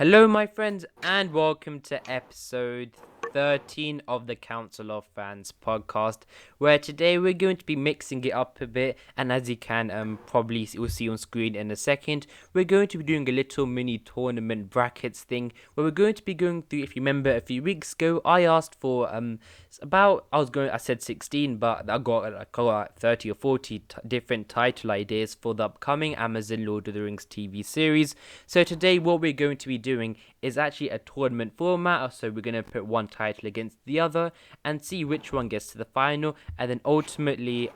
Hello, my friends, and welcome to episode 13 of the Council of Fans podcast, where today we're going to be mixing it up a bit, and as you can probably will see on screen in a second, we're going to be doing a little mini tournament brackets thing, where we're going to be going through, if you remember a few weeks ago, I asked for I said 16, but I got 30 or 40 different title ideas for the upcoming Amazon Lord of the Rings TV series. So today what we're going to be doing is actually a tournament format, so we're going to put one title against the other and see which one gets to the final, and then ultimately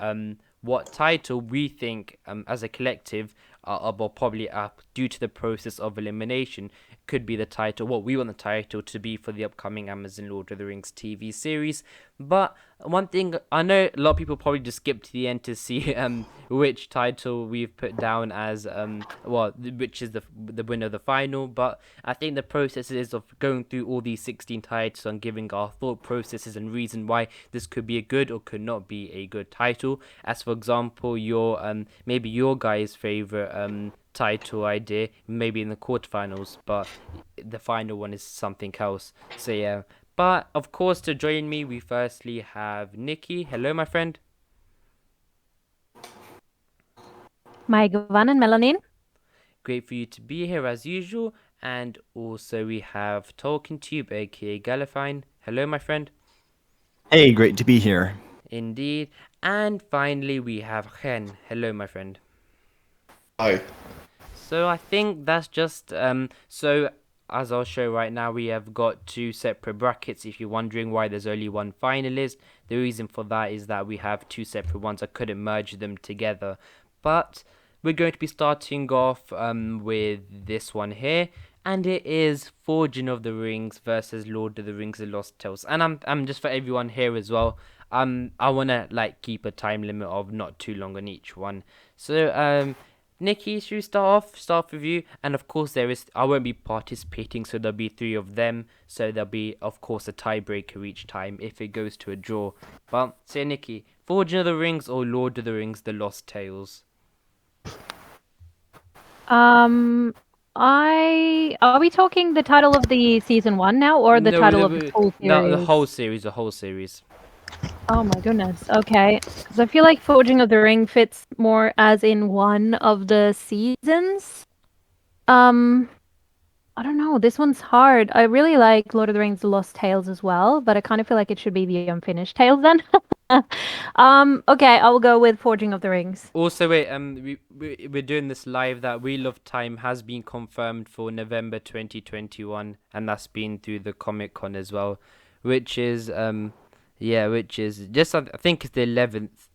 what title we think as a collective probably due to the process of elimination could be the title, what we want the title to be for the upcoming Amazon Lord of the Rings TV series. But one thing, I know a lot of people probably just skip to the end to see which title we've put down as which is the winner of the final, but I think the process is of going through all these 16 titles and giving our thought processes and reason why this could be a good or could not be a good title. As for example, your maybe your guys' favorite title idea, maybe in the quarterfinals, but the final one is something else. So yeah. But of course, to join me, we firstly have Nikki. Hello, my friend. Hi, Govan and Melanin. Great for you to be here as usual. And also we have TolkienTube, aka Galifine. Hello, my friend. Hey, great to be here. Indeed. And finally, we have Chen. Hello, my friend. Hi. So I think that's just so as I'll show right now, we have got two separate brackets. If you're wondering why there's only one finalist, the reason for that is that we have two separate ones. I couldn't merge them together. But we're going to be starting off with this one here, and it is Forging of the Rings versus Lord of the Rings: The Lost Tales. And I'm just for everyone here as well. I wanna keep a time limit of not too long on each one. So Nikki, should we start with you? And of course I won't be participating, so there'll be three of them, so there'll be of course a tiebreaker each time if it goes to a draw. But say Nikki, Forging of the Rings or Lord of the Rings: The Lost Tales? Are we talking the title of the season 1 now, or the title of the full No, the series? whole series. Oh my goodness. Okay, because I feel like Forging of the Ring fits more as in one of the seasons. I don't know. This one's hard. I really like Lord of the Rings: The Lost Tales as well, but I kind of feel like it should be the Unfinished Tales then. Okay, I will go with Forging of the Rings. Also, wait, we're doing this live. That Wheel of Time has been confirmed for November 2021, and that's been through the Comic Con as well, which is which is just I think it's the 11th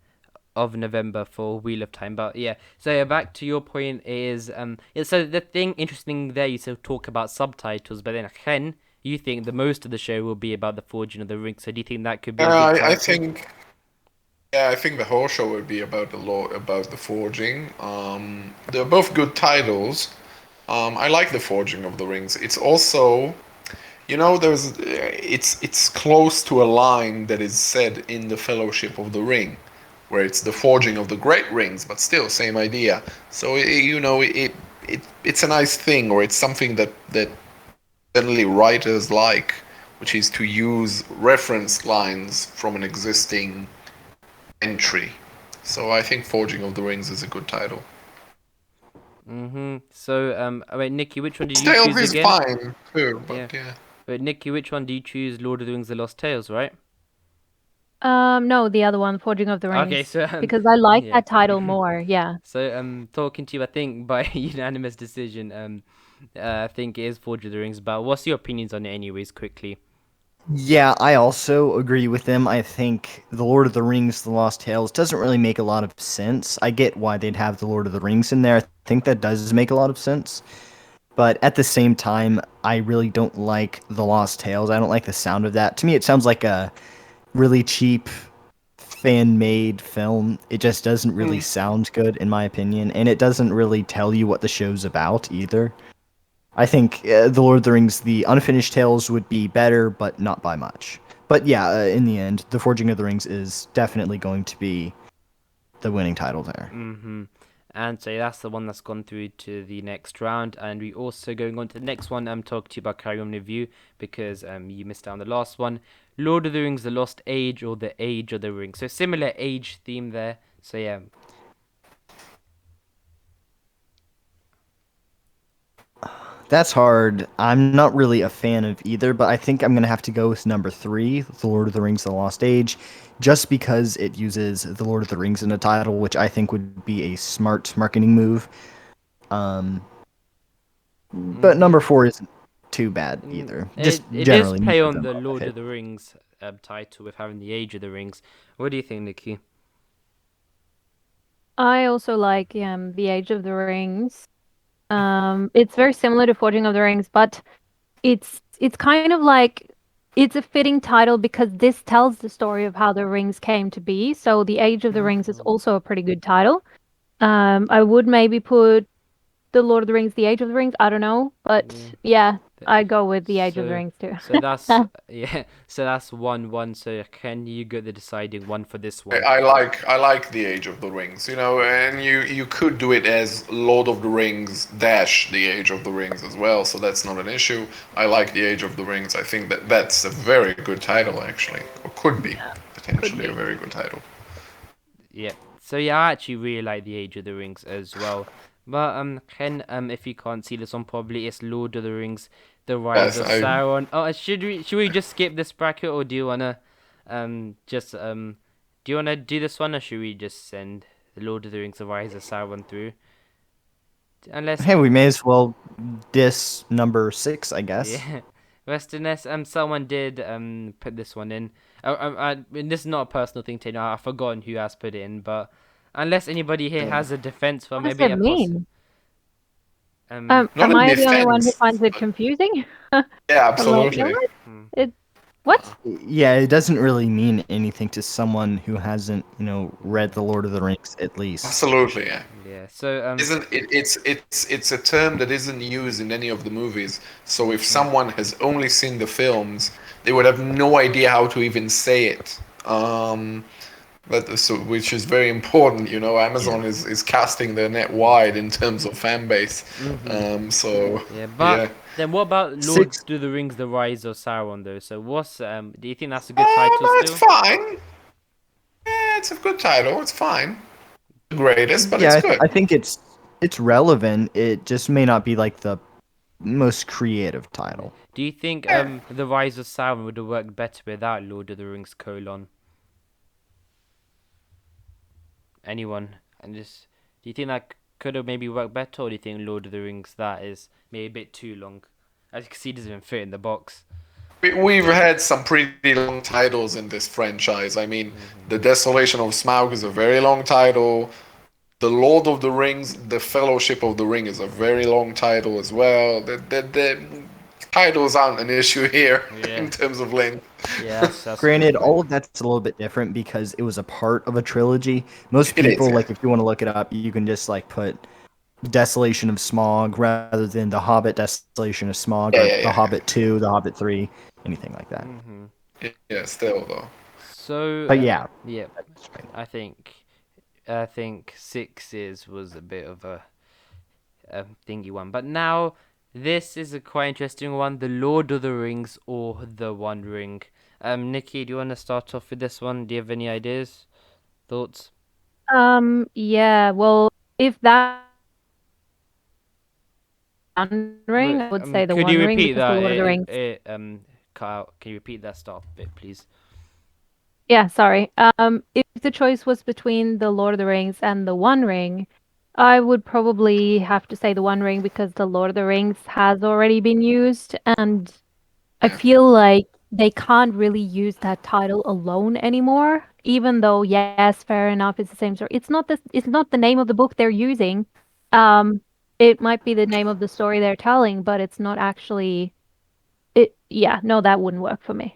of November for Wheel of Time. But yeah, so yeah, back to your point is so the thing interesting there, you still talk about subtitles, but then again, you think the most of the show will be about the Forging of the Ring. So do you think that could be a good title? I think the whole show would be about the forging. They're both good titles. I like the Forging of the Rings. It's also, it's close to a line that is said in the Fellowship of the Ring, where it's the forging of the great rings, but still same idea. So it's a nice thing, or it's something that generally writers like, which is to use reference lines from an existing entry. So I think Forging of the Rings is a good title. So wait, Nikki, which one did you Tales choose is again? fine too, but yeah. Wait, Nikki, which one do you choose? Lord of the Rings: The Lost Tales, right? No, the other one, Forging of the Rings. Okay, so because I like yeah. that title more. Yeah. So talking to you, I think by unanimous decision, I think it is Forge of the Rings. But what's your opinions on it, anyways, quickly? Yeah, I also agree with them. I think The Lord of the Rings, The Lost Tales doesn't really make a lot of sense. I get why they'd have The Lord of the Rings in there. I think that does make a lot of sense. But at the same time, I really don't like The Lost Tales. I don't like the sound of that. To me, it sounds like a really cheap fan-made film. It just doesn't really sound good, in my opinion. And it doesn't really tell you what the show's about, either. I think The Lord of the Rings, The Unfinished Tales would be better, but not by much. But yeah, in the end, The Forging of the Rings is definitely going to be the winning title there. And so that's the one that's gone through to the next round. And we also going on to the next one. I'm talking to you about Carry On Review because you missed out on the last one. Lord of the Rings: The Lost Age or The Age of the Ring. So similar age theme there. So yeah. That's hard. I'm not really a fan of either, but I think I'm gonna have to go with number 3, The Lord of the Rings: The Lost Age, just because it uses The Lord of the Rings in the title, which I think would be a smart marketing move. But number 4 isn't too bad either. Just It is generally, play neither of on them the are Lord fit. of the Rings title with having the Age of the Rings. What do you think, Nikki? I also like The Age of the Rings. It's very similar to Forging of the Rings, but it's kind of like it's a fitting title because this tells the story of how the rings came to be. So The Age of the Rings is also a pretty good title. I would maybe put The Lord of the Rings, The Age of the Rings. I don't know, but yeah, I'd go with The Age of the So, Rings too. so that's yeah. So that's 1-1. So can you get the deciding one for this one? I like the Age of the Rings, and you could do it as Lord of the Rings dash the Age of the Rings as well, so that's not an issue. I like the Age of the Rings. I think that's a very good title actually, or could be potentially a very good title. Yeah. So yeah, I actually really like the Age of the Rings as well. But Ken, if you can't see this one, probably it's Lord of the Rings: The Rise Yes, of I Sauron. Oh, should we just skip this bracket, or do you wanna just do you wanna do this one, or should we just send the Lord of the Rings: The Rise of Sauron through? Unless Hey, we may as well diss number 6, I guess. yeah, Westerness. Someone did put this one in. And this is not a personal thing, Taylor. I've forgotten who has put it in, but unless anybody here has a defense for What does maybe it a mean? not Am in I the only one who defense, finds it but confusing? yeah, I'm like, absolutely. what? It what? Yeah, it doesn't really mean anything to someone who hasn't, read The Lord of the Rings at least. Absolutely, yeah. yeah. So Isn't it? It's a term that isn't used in any of the movies. So if someone has only seen the films, they would have no idea how to even say it. Which is very important. Amazon is casting their net wide in terms of fan base. So yeah, but yeah. then what about Lord 6, of the Rings: The Rise of Sauron though? So what's do you think that's a good title No, it's still? fine. Yeah, it's a good title. It's fine. The greatest, but yeah, it's I good. think it's relevant. It just may not be like the most creative Yeah. title. Do you think Yeah. The Rise of Sauron would have worked better without Lord of the Rings: colon? Anyone? And just do you think that could have maybe worked better, or do you think Lord of the Rings that is maybe a bit too long? As you can see, it doesn't even fit in the box. We've had some pretty long titles in this franchise. I mean, The Desolation of Smaug is a very long title. The Lord of the Rings, The Fellowship of the Ring is a very long title as well. The titles aren't an issue here in Yeah, terms of length. yeah, that's a good Granted, point. all of that's a little bit different because it was a part of a trilogy. Most It is, people, yeah. like, if you want to look it up, you can just like put Desolation of Smog rather than The Hobbit Desolation of Smog Yeah, or yeah, The yeah, Hobbit 2, The Hobbit 3, anything like that. yeah. Yeah, still though. So, But yeah, yeah, that's right. I think sixes was a bit of a thingy one, but now this is a quite interesting one: the Lord of the Rings or the One Ring. Nikki, do you want to start off with this one? Do you have any ideas, thoughts? Yeah, well, if that One Ring, Wait, I would say the could you One Ring repeat because the that? Lord of the It, Rings. it cut out. Can you repeat that start bit, please? Yeah, sorry. If the choice was between the Lord of the Rings and the One Ring, I would probably have to say the One Ring because the Lord of the Rings has already been used, and I Yeah. feel like they can't really use that title alone anymore. Even though, yes, fair enough, it's the same story. It's not the name of the book they're using. Um, it might be the name of the story they're telling, but it's not actually it. Yeah, no, that wouldn't work for me.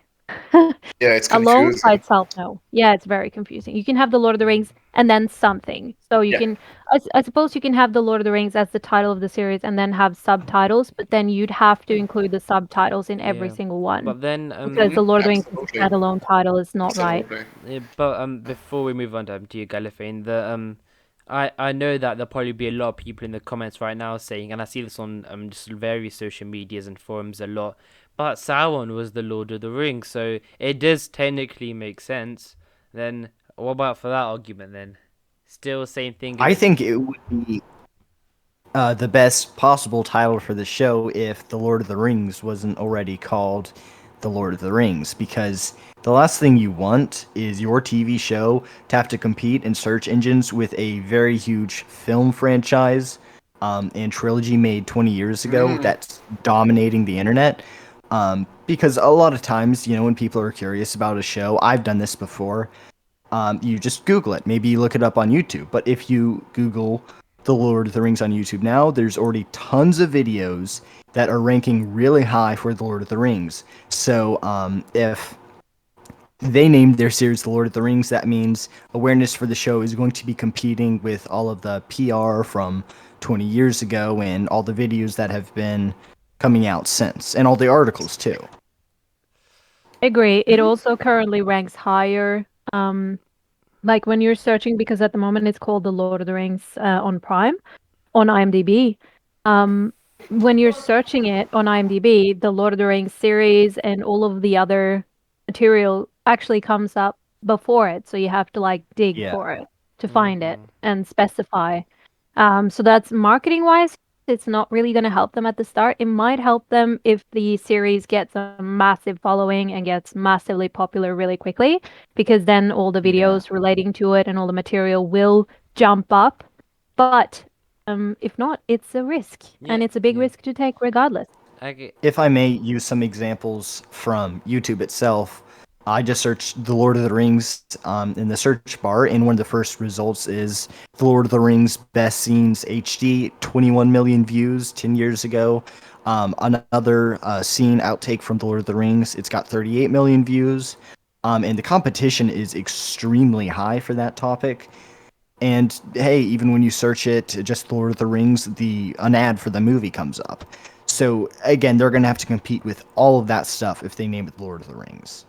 Yeah, it's Alone by confusing. itself, no. Yeah, it's very confusing. You can have the Lord of the Rings and then something. So you Yeah. can, I suppose you can have the Lord of the Rings as the title of the series and then have subtitles, but then you'd have to include the subtitles in every Yeah, single one but then because the Lord of the Rings as a Absolutely. standalone title is not right. Absolutely. But before we move on to you, Gallifreyan, the I know that there'll probably be a lot of people in the comments right now saying, and I see this on just various social medias and forums a lot, but Sauron was the Lord of the Rings, so it does technically make sense. Then what about for that argument then? Still same thing in I it. think it would be the best possible title for the show if The Lord of the Rings wasn't already called The Lord of the Rings, because the last thing you want is your TV show to have to compete in search engines with a very huge film franchise and trilogy made 20 years ago that's dominating the internet. Because a lot of times, when people are curious about a show, I've done this before. You just Google it. Maybe you look it up on YouTube. But if you Google The Lord of the Rings on YouTube now, there's already tons of videos that are ranking really high for The Lord of the Rings. So if they named their series The Lord of the Rings, that means awareness for the show is going to be competing with all of the PR from 20 years ago and all the videos that have been coming out since, and all the articles too. I agree. It also currently ranks higher. Like when you're searching, because at the moment it's called The Lord of the Rings on Prime, on IMDb. Um, when you're searching it on IMDb, the Lord of the Rings series and all of the other material actually comes up before it. So you have to like dig Yeah. for it to find it and specify. So that's marketing wise, it's not really going to help them at the start. It might help them if the series gets a massive following and gets massively popular really quickly, because then all the videos relating to it and all the material will jump up. But if not, it's a risk, and it's a big risk to take regardless. If I may use some examples from YouTube itself, I just searched The Lord of the Rings in the search bar, and one of the first results is The Lord of the Rings Best Scenes HD, 21 million views 10 years ago. Another scene outtake from The Lord of the Rings, it's got 38 million views. And the competition is extremely high for that topic. And hey, even when you search it, just Lord of the Rings, an ad for the movie comes up. So again, they're gonna have to compete with all of that stuff if they name it Lord of the Rings.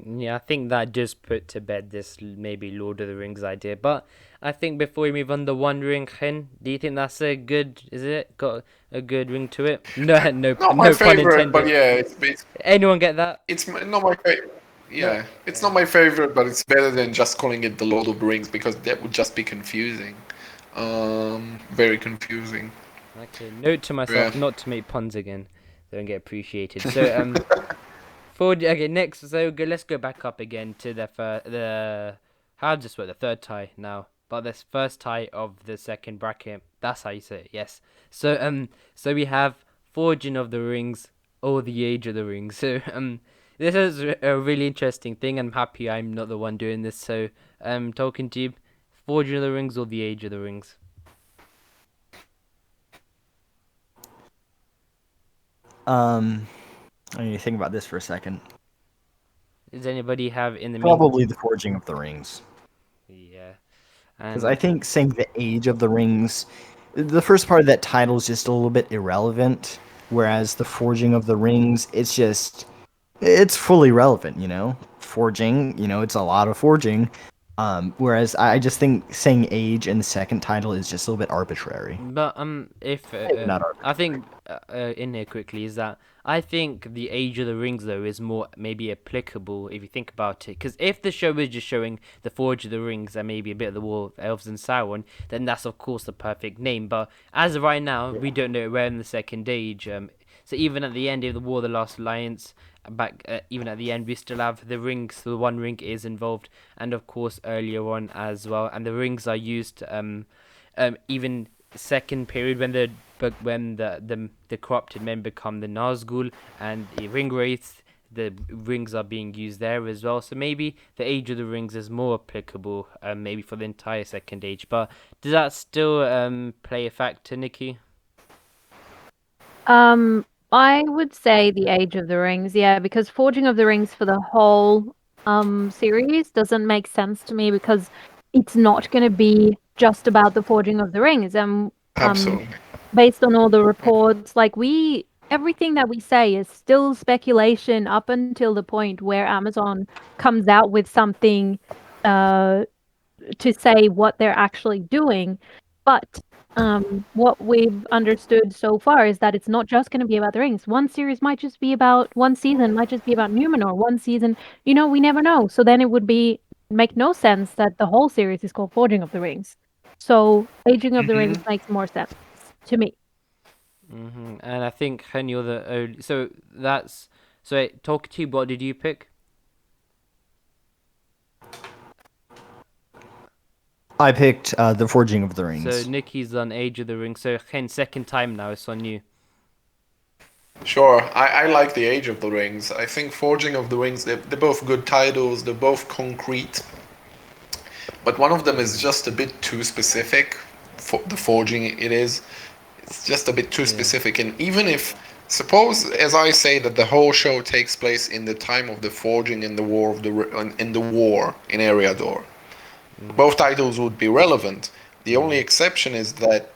Yeah, I think that just put to bed this maybe Lord of the Rings idea. But I think before we move on, the One Ring, Hen, do you think that's a good? Is it got a good ring to it? No, no, Not my no pun favorite, but intended. yeah, Anyone get that? not my favorite. Yeah, it's not my favorite, but it's better than just calling it the Lord of the Rings because that would just be confusing. Very confusing. Okay, note to Yeah. myself not to make puns again. They don't get appreciated. So okay, next. So let's go back up again to the how does this work? The third tie now, but this first tie of the second bracket. That's how you say it. Yes. So we have Forging of the Rings or the Age of the Rings. So this is a really interesting thing. I'm happy I'm not the one doing this. So talking to you, Forging of the Rings or the Age of the Rings. I need to think about this for a second. Does anybody have in the Probably The Forging of the Rings. Yeah. Because I think saying the Age of the Rings, the first part of that title is just a little bit irrelevant, whereas The Forging of the Rings, it's fully relevant. Forging, it's a lot of forging. Whereas I just think saying age in the second title is just a little bit arbitrary. But if Not I arbitrary. think in here quickly is that I think the Age of the Rings though is more maybe applicable if you think about it. Because if the show is just showing the Forge of the Rings and maybe a bit of the War of Elves and Sauron, then that's of course the perfect name. But as of right now, we don't know where in the Second Age. So even at the end of the War of the Last Alliance, even at the end, we still have the rings. So the One Ring is involved, and of course earlier on as well. And the rings are used even second period when the corrupted men become the Nazgul and the ring wraiths, the rings are being used there as well. So maybe the Age of the Rings is more applicable, maybe for the entire Second Age. But does that still play a factor, Nikki? I would say the Age of the Rings, yeah, because Forging of the Rings for the whole series doesn't make sense to me because it's not going to be just about the Forging of the Rings. Absolutely. Based on all the reports, like everything that we say is still speculation up until the point where Amazon comes out with something to say what they're actually doing. But what we've understood so far is that it's not just going to be about the rings. One series might just be about one season, might just be about Numenor. One season, we never know. So then it would make no sense that the whole series is called Forging of the Rings. So Aging of the Rings makes more sense to me. And I think Hen, you're the only. So that's talk to you. What did you pick? I picked The Forging of the So Rings. Nikki's on Age of the Ring. So Hen, second time now. It's on you. Sure, I like the Age of the Rings. I think Forging of the Rings, they're both good titles, they're both concrete, but one of them is just a bit too specific. For the Forging, it's just a bit too specific. And even if, suppose, as I say, that the whole show takes place in the time of the Forging and the War of the war in Eriador, both titles would be relevant. The only exception is that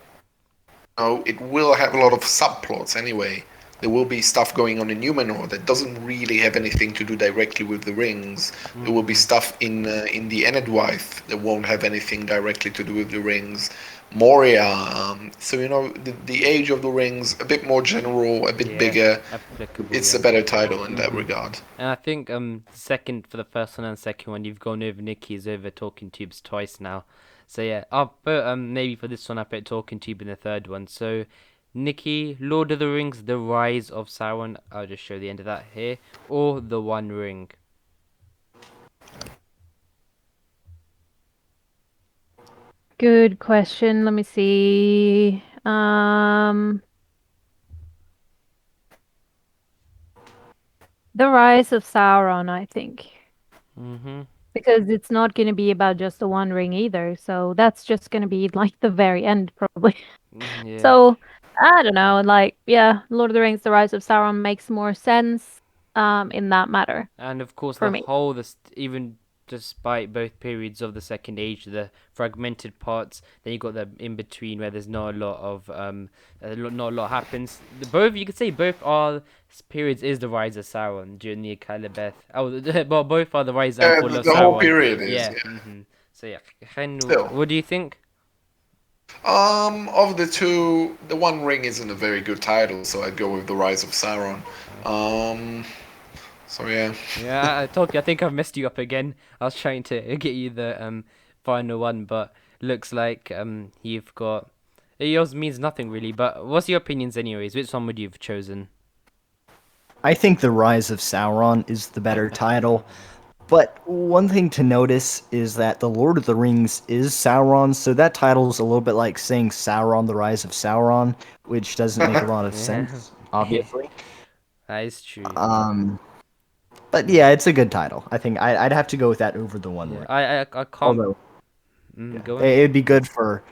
it will have a lot of subplots anyway. There will be stuff going on in Numenor that doesn't really have anything to do directly with the rings. There will be stuff in the Enedwaith that won't have anything directly to do with the rings. Moria, so the Age of the Rings, a bit more general, a bit bigger. Applicable. It's a better title in that regard. And I think second for the first one and second one, you've gone over Nikki's over Talking Tubes twice now. So yeah, I'll put maybe for this one I put Talking Tube in the third one. So Nikki, Lord of the Rings, The Rise of Sauron. I'll just show the end of that here, or The One Ring. Good question. Let me see. The Rise of Sauron, I think. Because it's not going to be about just the One Ring either. So that's just going to be like the very end, probably. Yeah. So I don't know. Lord of the Rings: The Rise of Sauron makes more sense in that matter. And of course, for the me. whole, even despite both periods of the Second Age, the fragmented parts, then you got the in between where there's not a lot of not a lot happens. Both, you could say, both are periods is the rise of Sauron during the Calibeth. Well, both are the rise and fall of The Sauron. whole period is, yeah. So yeah, Hen, Still. what do you think? Of the two, the One Ring isn't a very good title, so I'd go with The Rise of Sauron. So yeah. Yeah, I told you. I think I've messed you up again. I was trying to get you the final one, but looks like you've got yours means nothing really. But what's your opinions, anyways? Which one would you have chosen? I think The Rise of Sauron is the better title. But one thing to notice is that The Lord of the Rings is Sauron, so that title's a little bit like saying Sauron, The Rise of Sauron, which doesn't make a lot of sense, obviously. That is true. But yeah, it's a good title. I think I'd have to go with that over The One Ring. I can't. Although, Go on. it'd be good for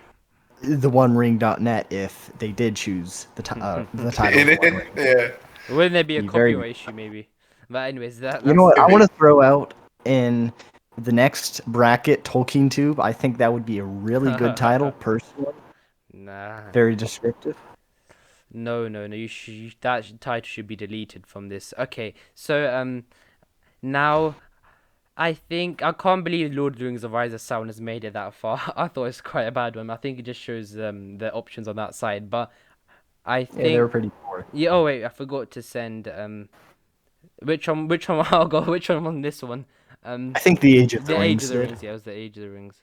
theonering.net if they did choose the title. The One Ring. Yeah. Wouldn't there be a Be very- copyright issue maybe? But anyways, that's You know what? I want to throw out in the next bracket Tolkien Tube. I think that would be a really good title, personally. Nah. Very descriptive. No. That title should be deleted from this. Okay, so now I think I can't believe Lord of the Rings: The Rise of Sauron has made it that far. I thought it's quite a bad one. I think it just shows the options on that side. But I think Yeah, they were pretty poor. Yeah. Oh wait, I forgot to send which one? I'll go. Which one on this one? I think the Age of the The Age Rings of the did. Rings. Yeah, it was the Age of the Rings.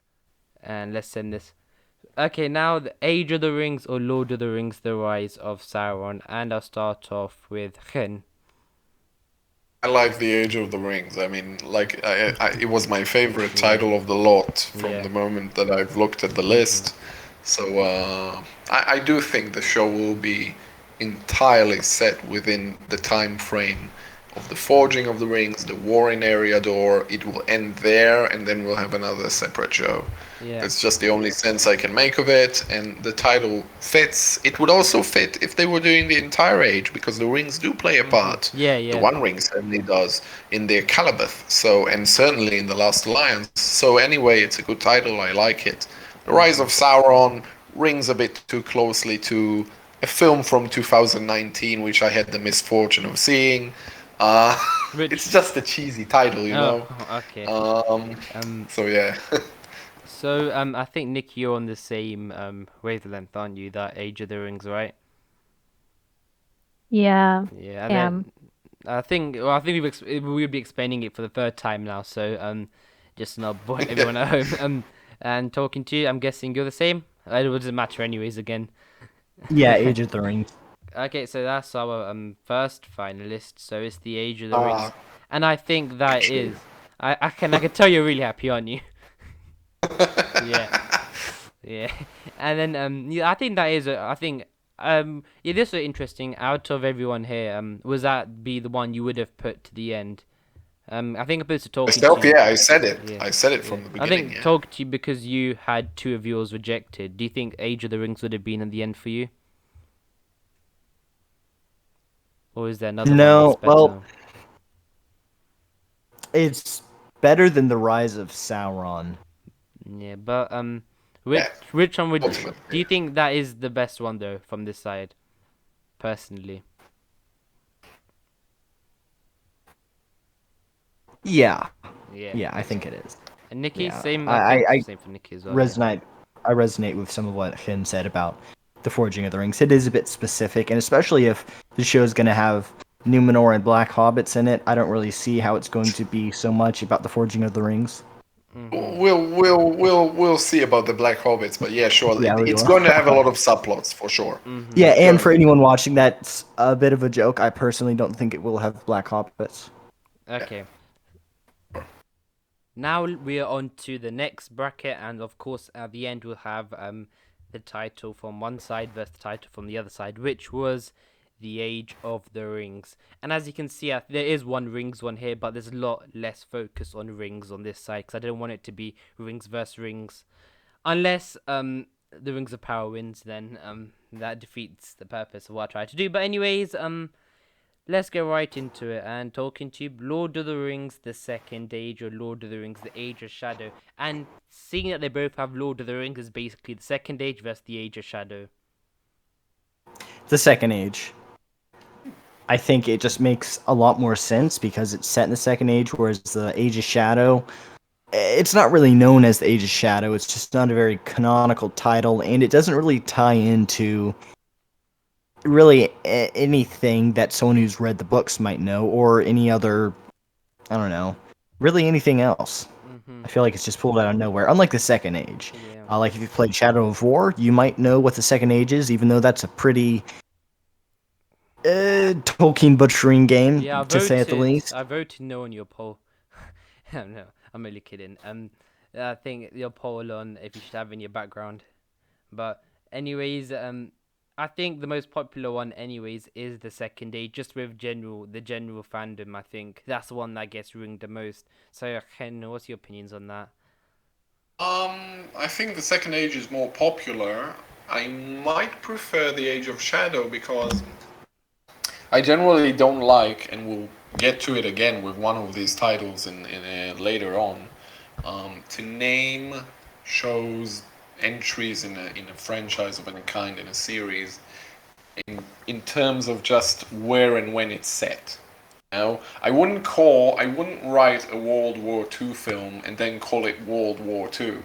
And let's send this. Okay, now the Age of the Rings or Lord of the Rings: The Rise of Sauron, and I'll start off with Hen. I like the Age of the Rings. I mean, like, it was my favorite title of the lot from the moment that I've looked at the list. So I do think the show will be entirely set within the time frame of the Forging of the Rings, the War in Eriador. It will end there, and then we'll have another separate show. Yeah. That's just the only sense I can make of it, and the title fits. It would also fit if they were doing the entire age, because the rings do play a part. Yeah. The One Ring certainly does in their Calibeth, so, and certainly in the Last Alliance. So anyway, it's a good title. I like it. The Rise of Sauron rings a bit too closely to a film from 2019, which I had the misfortune of seeing. It's just a cheesy title, you know. Okay. So yeah. So I think Nick, you're on the same wavelength, aren't you? That Age of the Rings, right? Yeah, Yeah, and yeah. then I think we'll be explaining it for the third time now. So just to not bore everyone at home. And talking to you, I'm guessing you're the same. It doesn't matter anyways. Again. Yeah, Age of the Rings. Okay, so that's our first finalist. So it's the Age of the Ah, Rings, and I think that actually. is. I can tell you're really happy, aren't you? Yeah. Yeah, and then yeah, I think that is I think yeah, this is interesting. Out of everyone here, was that be the one you would have put to the end? I think I'm supposed to talking to Myself, you. yeah, I said it. Yeah, I said it yeah. from the I beginning, think yeah. talk to you because you had two of yours rejected. Do you think Age of the Rings would have been in the end for you, or is there another one that's No, well, better? it's better than the Rise of Sauron. Yeah, but Yeah, which one would ultimately. do you Yeah. think that is the best one though from this side, personally? Yeah, Yeah. yeah, I Yes. think it is. And Nikki, Yeah, same. I I, I, think I same for Nikki as well. Yeah. resonate. I resonate with some of what Finn said about the Forging of the Rings. It is a bit specific, and especially if the show is going to have Numenor and Black Hobbits in it, I don't really see how it's going to be so much about the Forging of the Rings. Mhm. We'll see about the Black Hobbits, but yeah, sure. Yeah, we It's will. going to have a lot of subplots for sure. Yeah, Mhm. It's and going for to. anyone watching, that's a bit of a joke. I personally don't think it will have Black Hobbits. Yeah. Okay. Now we are on to the next bracket, and of course, at the end we'll have the title from one side versus the title from the other side, which was the Age of the Rings. And as you can see, there is one Rings one here, but there's a lot less focus on Rings on this side because I didn't want it to be Rings versus Rings, unless the Rings of Power wins, then that defeats the purpose of what I tried to do. But anyways, let's get right into it and talking to you. Lord of the Rings, the Second Age, or Lord of the Rings, the Age of Shadow. And seeing that they both have Lord of the Rings is basically the Second Age versus the Age of Shadow. The Second Age. I think it just makes a lot more sense because it's set in the Second Age, whereas the Age of Shadow, it's not really known as the Age of Shadow. It's just not a very canonical title, and it doesn't really tie into really anything that someone who's read the books might know, or any other, I don't know, really anything else. Mm-hmm. I feel like it's just pulled out of nowhere. Unlike the Second Age, Yeah. like if you played Shadow of War, you might know what the Second Age is, even though that's a pretty Tolkien butchering game, Yeah, to say at the least. I voted no on your poll. No, I'm only kidding. I think your poll on if you should have in your background. But anyways, I think the most popular one, anyways, is the Second Age. Just with the general fandom, I think that's the one that gets ringed the most. So, Ken, what's your opinions on that? I think the Second Age is more popular. I might prefer the Age of Shadow because I generally don't like, and we'll get to it again with one of these titles later on, to name shows entries in a franchise of any kind in a series in terms of just where and when it's set. You know, I wouldn't write a World War II film and then call it World War II,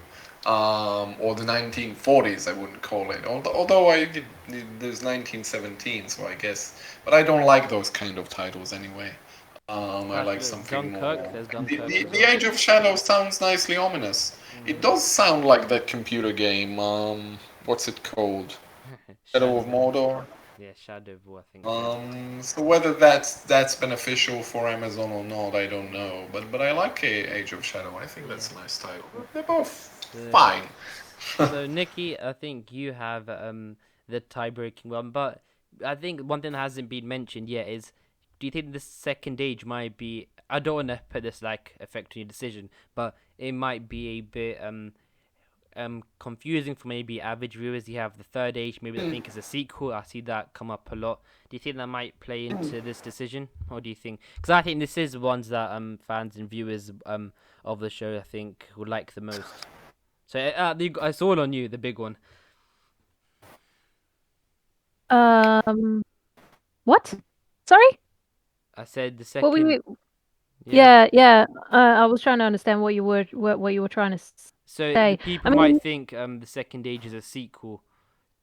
or the 1940s. I wouldn't call it. Although there's 1917, so I guess. But I don't like those kind of titles anyway. I That's like the something more. There's The, Dunkirk the, as the well. Age of Shadows sounds nicely ominous. It Mm-hmm. does sound like that computer game. What's it called? Shadow of Shadow, Mordor. yeah, Shadow of War, I think. Yeah. So whether that's beneficial for Amazon or not, I don't know. But I like Age of Shadow. I think Yeah. that's a nice title. They're both So, fine. so Nikki, I think you have the tie-breaking one, but I think one thing that hasn't been mentioned yet is, do you think the Second Age might be? I don't want to put this like affecting your decision, but it might be a bit confusing for maybe average viewers. You have the Third Age, maybe they think it's a sequel. I see that come up a lot. Do you think that might play into this decision, or do you think? Because I think this is the ones that fans and viewers of the show I think would like the most. So it's all on you, the big one. Um, what? Sorry? I said the What were second. you? Yeah. Yeah, yeah. I was trying to understand what you were trying to So say. people I mean, might think the Second Age is a sequel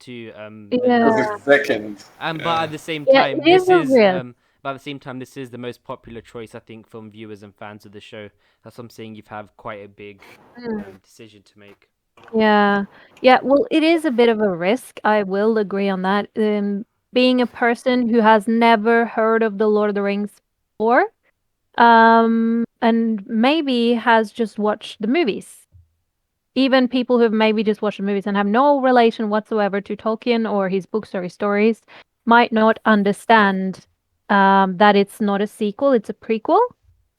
to Because yeah, it's second. but Yeah. at the same yeah, time, it is this a is risk. but at the same time, this is the most popular choice I think from viewers and fans of the show. That's what I'm saying. You've have quite a big decision to make. Yeah. Yeah, well, it is a bit of a risk. I will agree on that. Being a person who has never heard of the Lord of the Rings before, and maybe has just watched the movies. Even people who have maybe just watched the movies and have no relation whatsoever to Tolkien or his books or his stories might not understand that it's not a sequel, it's a prequel.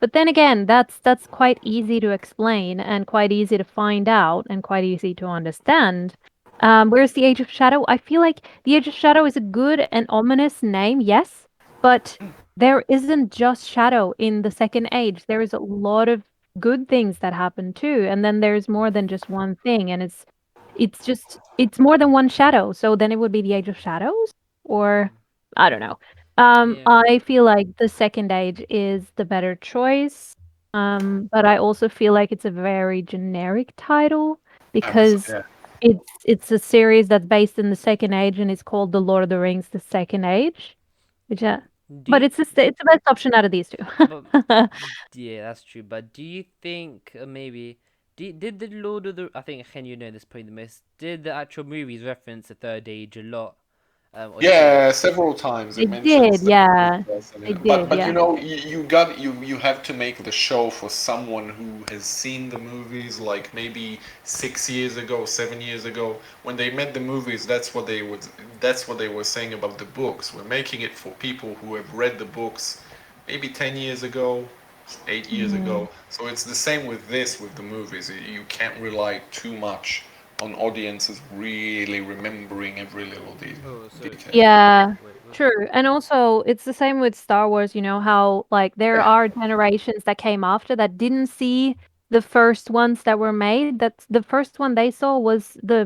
But then again, that's quite easy to explain and quite easy to find out and quite easy to understand. Whereas the Age of Shadow, I feel like the Age of Shadow is a good and ominous name, yes, but there isn't just shadow in the Second Age. There is a lot of good things that happen too, and then there's more than just one thing, and it's more than one shadow. So then it would be the Age of Shadows, or I don't know. Yeah. I feel like the Second Age is the better choice. But I also feel like it's a very generic title because Yeah. it's a series that's based in the Second Age and it's called The Lord of the Rings: The Second Age. Which, Do but you, it's the best option out of these two. but yeah, that's true. But do you think maybe did the Lord of the I think Ken, you know this probably the most. Did the actual movies reference the Third Age a lot, or did they? Yeah, several times They it mentions did, the yeah. They but did, yeah. you know you got you have to make the show for someone who has seen the movies like maybe 6 years ago, 7 years ago. When they made the movies, that's what they were saying about the books. We're making it for people who have read the books maybe 10 years ago, 8 years Mm. ago. So it's the same with this with the movies. You can't rely too much on audiences really remembering every little Oh, so detail. Yeah, wait, what's true. And also, it's the same with Star Wars, you know, how like there Yeah. are generations that came after that didn't see the first ones that were made. That the first one they saw was the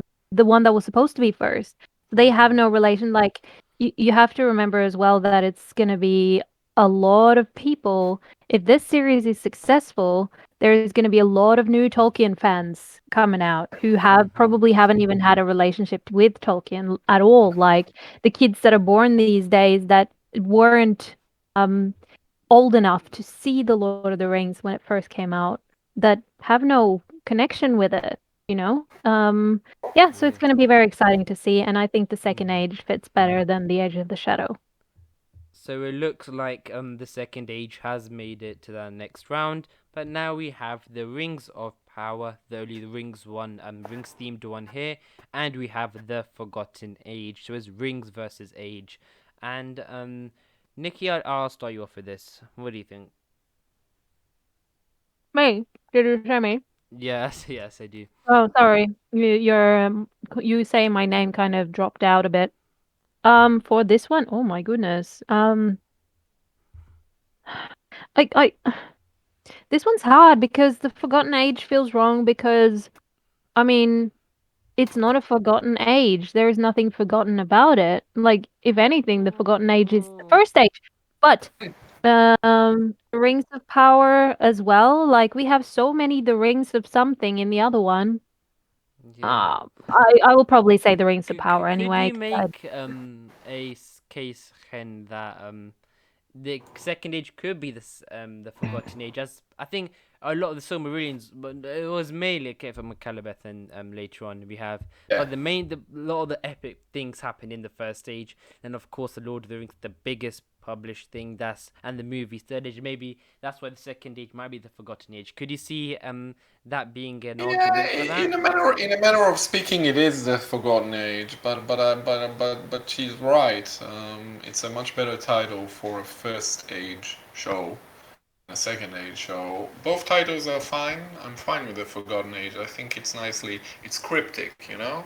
one that was supposed to be first. They have no relation. Like you have to remember as well that it's gonna be a lot of people. If this series is successful, there's gonna be a lot of new Tolkien fans coming out who have probably haven't even had a relationship with Tolkien at all. Like the kids that are born these days that weren't um, old enough to see The Lord of the Rings when it first came out, that have no connection with it, you know? Yeah, so it's going to be very exciting to see, and I think the Second Age fits better than the Age of the Shadow. So it looks like the Second Age has made it to the next round, but now we have the Rings of Power, the only Rings one, Rings themed one here, and we have the Forgotten Age. So it's Rings versus Age, and Nikki, I'll start you off with this. What do you think? Me? Did you say me? Yes, yes, I do. Oh, sorry. You saying my name kind of dropped out a bit. For this one, oh my goodness. I this one's hard because the Forgotten Age feels wrong because I mean, it's not a forgotten age. There is nothing forgotten about it. Like, if anything, the forgotten age is the Oh, first age. But Rings of Power as well. Like, we have so many the Rings of something in the other one. yeah. I will probably say the Rings of Power Could anyway. you make case, Ken, that the Second Age could be the Forgotten Age, as I think a lot of the Silmarillions, but it was mainly okay from Macalabeth, and later on we have, Yeah. but a lot of the epic things happen in the first age, and of course the Lord of the Rings, the biggest published thing, and the movies Third Age, maybe that's why the Second Age might be the Forgotten Age. Could you see that being an Yeah, argument for that? in a manner of speaking, it is the Forgotten Age, but she's right. It's a much better title for a first age show, a second age show. Both titles are fine. I'm fine with the Forgotten Age. I think it's cryptic, you know.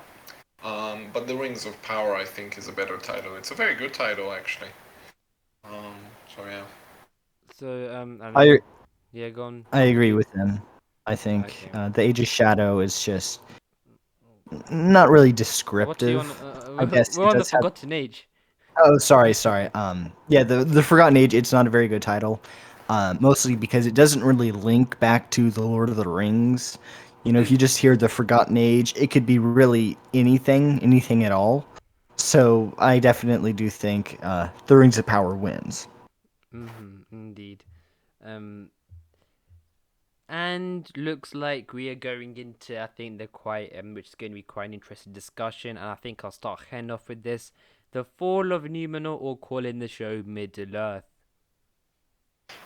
But the Rings of Power, I think, is a better title. It's a very good title, actually. Um, so yeah. So I I mean, yeah, go on, I agree Nikki. with him. I think Okay. the Age of Shadow is just not really What are you on? descriptive. I guess We're it on the does have. Forgotten Age. Oh, sorry. Yeah, the Forgotten Age. It's not a very good title, mostly because it doesn't really link back to the Lord of the Rings. If you just hear the Forgotten Age, it could be really anything at all. So I definitely do think the Rings of Power wins. Indeed. Um, and looks like we are going into, I think, which is going to be quite an interesting discussion. And I think I'll start heading off with this: the fall of Numenor, or calling the show Middle Earth.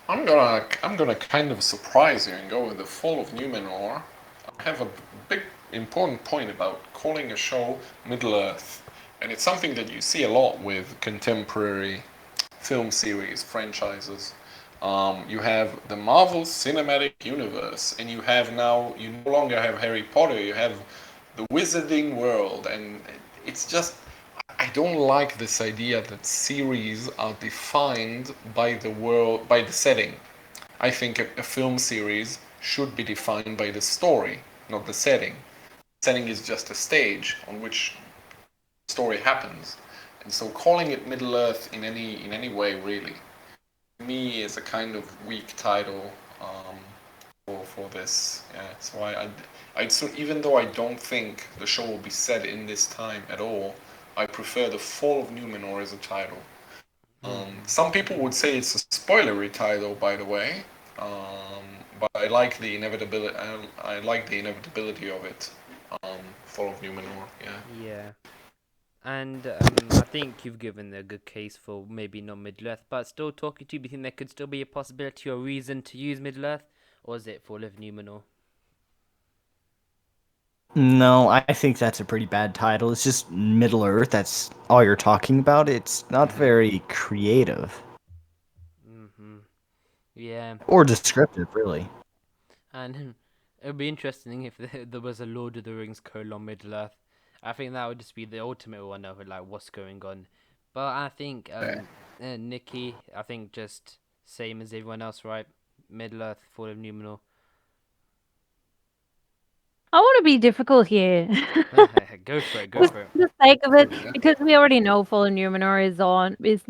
I'm gonna kind of surprise you and go with the Fall of Numenor. I have a big important point about calling a show Middle Earth, and it's something that you see a lot with contemporary film series franchises. You have the Marvel Cinematic Universe, and you no longer have Harry Potter. You have the Wizarding World, and it's just I don't like this idea that series are defined by the world, by the setting. I think a film series should be defined by the story, not the setting. Setting is just a stage on which the story happens, and so calling it Middle Earth in any way really, to me, is a kind of weak title for this. Yeah, so so even though I don't think the show will be set in this time at all, I prefer the Fall of Numenor as a title. Some people would say it's a spoilery title, by the way, but I like the inevitability. I like the inevitability of it. Fall of Numenor. Yeah. Yeah. And I think you've given a good case for maybe not Middle Earth, but still talking to you, do you think there could still be a possibility or reason to use Middle Earth, or is it Fall of Numenor? No, I think that's a pretty bad title. It's just Middle Earth. That's all you're talking about. It's not very creative Yeah, or descriptive, really. and it would be interesting if there was a Lord of the Rings : Middle Earth. I think that would just be the ultimate one of like what's going on. But I think Nikki, I think just same as everyone else, right? Middle Earth, Fall of Numenor. I want to be difficult here. Go for it. Go Just for it. for the sake of it, Yeah. because we already know Fall of Numenor is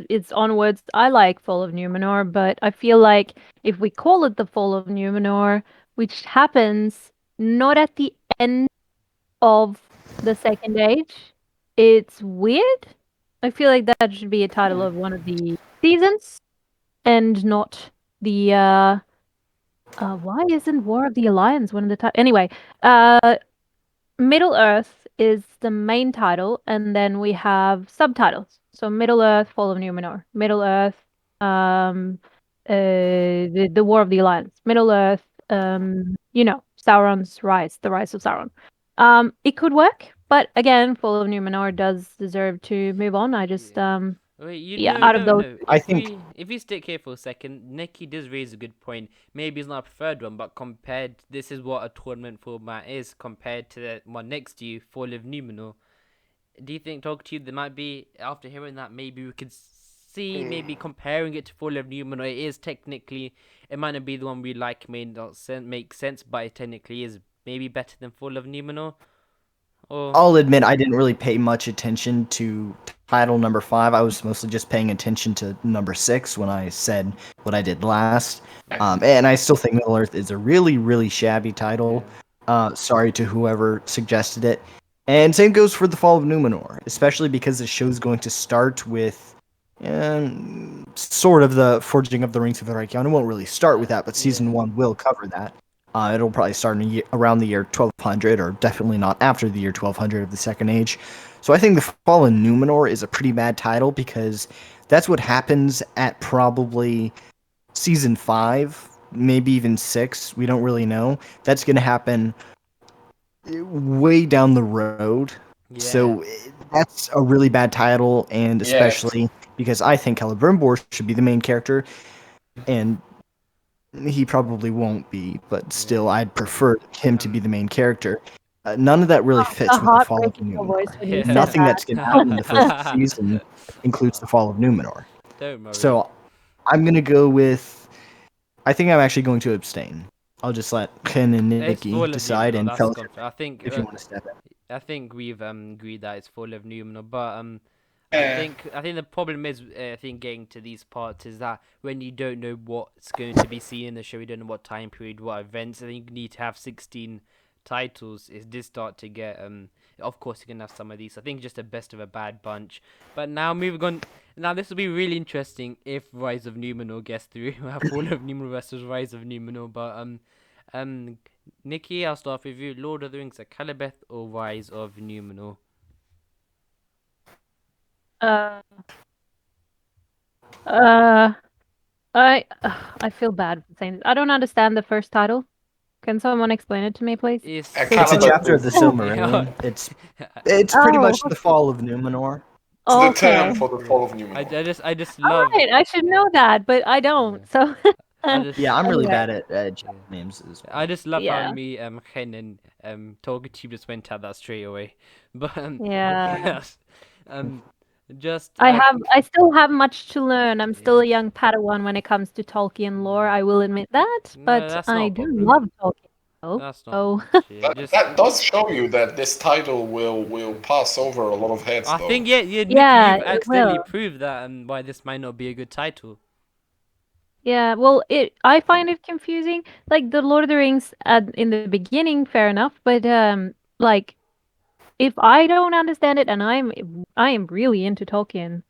it's onwards. I like Fall of Numenor, but I feel like if we call it the Fall of Numenor, which happens not at the end of the Second Age, it's weird. I feel like that should be a title of one of the seasons and not the why isn't War of the Alliance one of the anyway, Middle Earth is the main title, and then we have subtitles. So Middle Earth, Fall of Numenor, Middle Earth, the War of the Alliance, Middle Earth, Sauron's rise, the rise of Sauron. It could work, but again, Fall of Numenor does deserve to move on. I just, Yeah. Wait, yeah, no, out of no, those, no. I If think we stick here for a second, Nikki does raise a good point. Maybe it's not a preferred one, but compared, this is what a tournament format is compared to the one next to you, Fall of Numenor. Do you think, talk to you, there might be, after hearing that, maybe we could see, maybe comparing it to Fall of Numenor, it is technically, it might not be the one we like, may not make sense, but it technically is maybe better than Fall of Numenor, or... I'll admit I didn't really pay much attention to title number 5. I was mostly just paying attention to number 6 when I said what I did last. And I still think Middle Earth is a really, really shabby title. Sorry to whoever suggested it. And same goes for the Fall of Numenor, especially because the show's going to start with sort of the Forging of the Rings of the Reikion. It won't really start with that, but season 1 will cover that. It'll probably start around the year 1200, or definitely not after the year 1200 of the Second Age. So I think the Fall of Numenor is a pretty bad title because that's what happens at probably season 5, maybe even 6. We don't really know. That's going to happen way down the road. Yeah. So that's a really bad title, and especially because I think Celebrimbor should be the main character, and he probably won't be, but still, I'd prefer him to be the main character. None of that really a fits with the Fall of heartbreak in your voice Numenor. when you said Nothing that. that's going to happen in the first season includes the Fall of Numenor. Don't worry. So I'm going to go with. I think I'm actually going to abstain. I'll just let Ken and It's Nikki Fall of decide, Numenor, and that's Fellowship I think if you want to step in. I think we've agreed that it's Fall of Numenor, but Yeah. I think the problem is I think getting to these parts is that when you don't know what's going to be seen in the show, you don't know what time period, what events. I think you need to have 16 titles, it did start to get Of course, you can have some of these. I think just the best of a bad bunch. But now moving on. Now this will be really interesting if Rise of Numenor gets through. Fall of Numenor versus Rise of Numenor. But Nikki, I'll start with you. Lord of the Rings, Calibeth or Rise of Numenor? Uh, uh, I feel bad for saying this. I don't understand the first title. Can someone explain it to me, please? It's It's a Calibeth chapter of the is Silmarillion. It's pretty Oh, much the fall of Numenor. it's the okay. term for the fall of I Numenor. just All love. right, I should know that, but I don't. So, I just Yeah, I'm really anyway, bad at chapter names as I well. just love how yeah, me Ken and Talkative just went at that straight away. But yeah. yes. Um just I still have much to learn. I'm still yeah. a young Padawan when it comes to Tolkien lore. I will admit that, No, but that's not I a do problem. love Tolkien. Though. That's not So, much. Yeah. Just That does show you that this title will pass over a lot of heads, I though. think yeah, Nikki, yeah, you've it accidentally will. proved that why this might not be a good title. Yeah, well, I find it confusing. Like the Lord of the Rings in the beginning, fair enough, but like if I don't understand it, and I am really into Tolkien,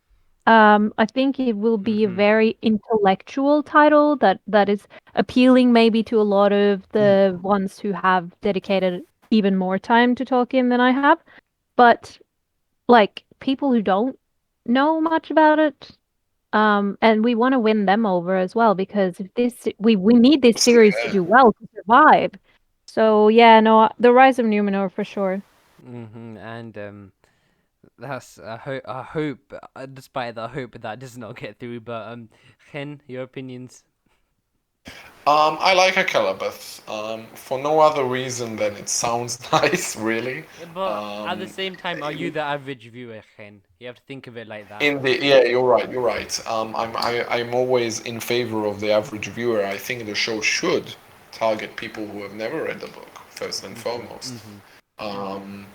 I think it will be a Mm-hmm. very intellectual title that is appealing maybe to a lot of the ones who have dedicated even more time to Tolkien than I have. But like people who don't know much about it, and we want to win them over as well because if this we need this series to Yeah. do well to survive. So yeah, no, the Rise of Numenor for sure. Mm-hmm. And that's I hope despite that I hope that does not get through. But Ken, your opinions? I like a Calibeth, for no other reason than it sounds nice, really. But at the Um, same time, are you the average viewer, Ken? You have to think of it like that. yeah, you're right, you're right. I'm always in favor of the average viewer. I think the show should target people who have never read the book, first and foremost. Mm-hmm. Um,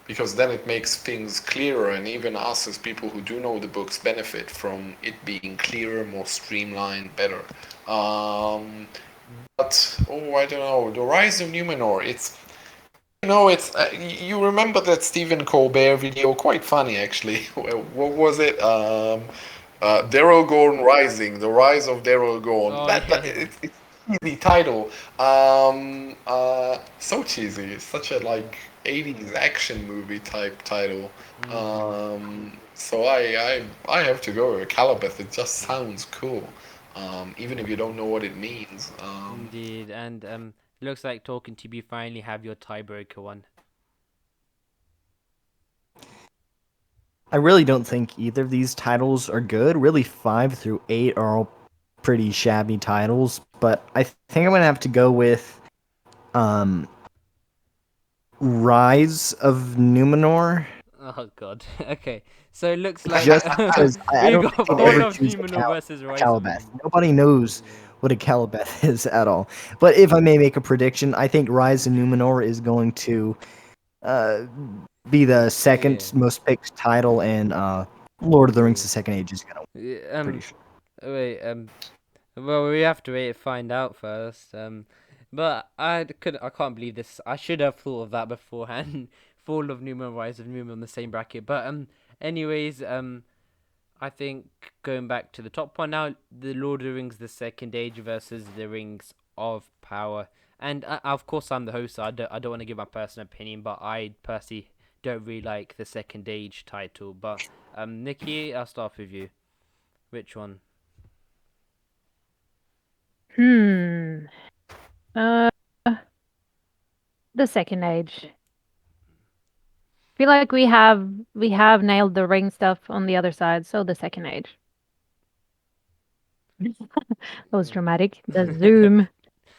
because then it makes things clearer, and even us as people who do know the books benefit from it being clearer, more streamlined, better. Um, but I don't know. The Rise of Numenor. It's you remember that Stephen Colbert video? Quite funny, actually. What was it? Darrell Rising, the Rise of Darrell Oh That yeah. it's cheesy title. So cheesy. It's such a like 80s action movie type title. Mm-hmm. So I have to go with Calibeth. It just sounds cool. Even if you don't know what it means. Indeed, and looks like talking to you finally have your tiebreaker one. I really don't think either of these titles are good. Really, 5 through 8 are all pretty shabby titles, but I think I'm gonna have to go with um, Rise of Numenor. Oh god. Okay, so it looks like Just because I we've don't got think I'd Fall ever of choose Numenor versus a Rise of Calibeth. Numenor. Nobody knows Yeah. what a Calibeth is at all. But if I may make a prediction, I think Rise of Numenor is going to uh, be the second Yeah. most picked title, and Lord of the Rings: Yeah. The Second Age is gonna win. Yeah, Pretty sure. wait. Well, we have to wait and find out first. But I can't believe this. I should have thought of that beforehand. Fall of Numenor, Rise of Numenor in the same bracket. But anyways, I think going back to the top one now, the Lord of the Rings: The Second Age versus the Rings of Power. And of course, I'm the host, so I don't want to give my personal opinion, but I personally don't really like the Second Age title. But Nikki, I'll start with you. Which one? Hmm. Uh, the Second Age. Feel like we have nailed the ring stuff on the other side, so the Second Age. That was dramatic. The zoom.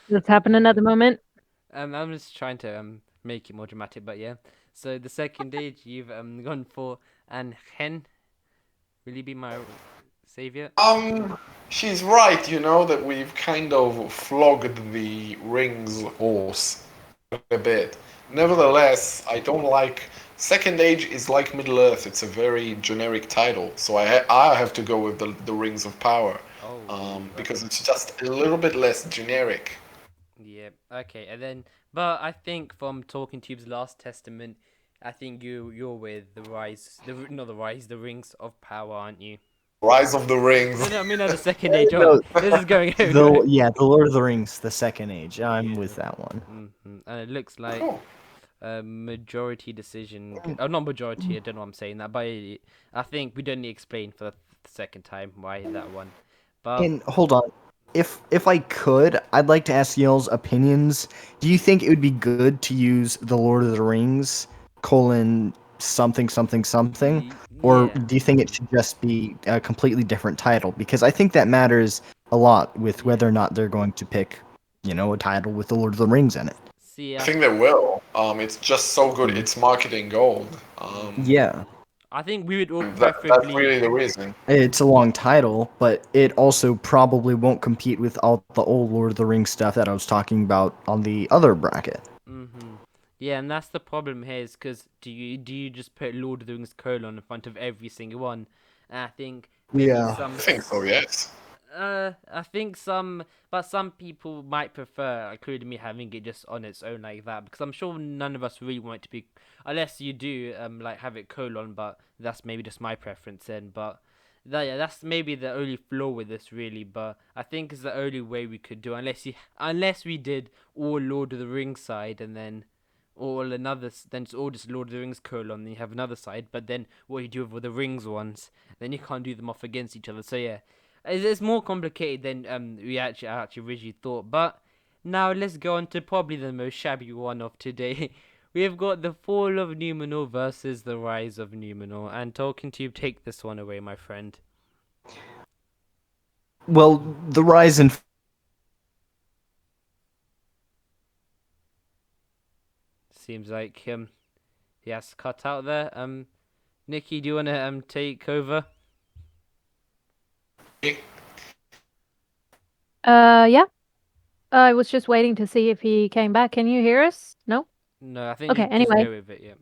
That's happening at the moment. I'm just trying to make it more dramatic, but yeah. So the second age you've gone for, and Hen, will you be my savior? She's right, that we've kind of flogged the rings horse a bit. Nevertheless, I don't like. Second Age is like Middle Earth. It's a very generic title, so I have to go with the Rings of Power, Oh, because it's just a little bit less generic. Yeah. Okay. And then, but I think from Talking Tube's Last Testament, I think you're with the rise, not the rise, the Rings of Power, aren't you? Rise of the Rings. No, no, I mean, no, the Second Age. No, This is going over. the Lord of the Rings, the Second Age. I'm Yeah. with that one. And it looks like Cool. majority decision. Oh, not majority. I don't know why I'm saying that, but I think we don't need to explain for the second time why that one. But And hold on, if I could, I'd like to ask y'all's opinions. Do you think it would be good to use the Lord of the Rings colon something something something, or yeah. do you think it should just be a completely different title? Because I think that matters a lot with whether Yeah. or not they're going to pick, a title with the Lord of the Rings in it. See, I think they will. It's just so good. Mm. It's marketing gold. Yeah, I think we would all That's preferably. really the reason. it's a long title, but it also probably won't compete with all the old Lord of the Rings stuff that I was talking about on the other bracket. Yeah, and that's the problem here is because do you just put Lord of the Rings colon in front of every single one? And I think maybe Yeah. some I think so. Yes. I think some people might prefer, including me, having it just on its own like that, because I'm sure none of us really want it to be, unless you do, like have it colon, but that's maybe just my preference then. But yeah, that's maybe the only flaw with this really. But I think it's the only way we could do, unless we did all Lord of the Rings side and then then it's all just Lord of the Rings colon, then you have another side. But then what you do with the Rings ones, then you can't do them off against each other. So yeah. It's more complicated than we actually originally thought. But now let's go on to probably the most shabby one of today. We have got the Fall of Numenor versus the Rise of Numenor. And Talking to you, take this one away, my friend. Well, the rise and Seems like he has cut out there. Nikki, do you wanna take over? Yeah. I was just waiting to see if he came back. Can you hear us? No? No, I think Okay, just anyway. go with it. Yeah.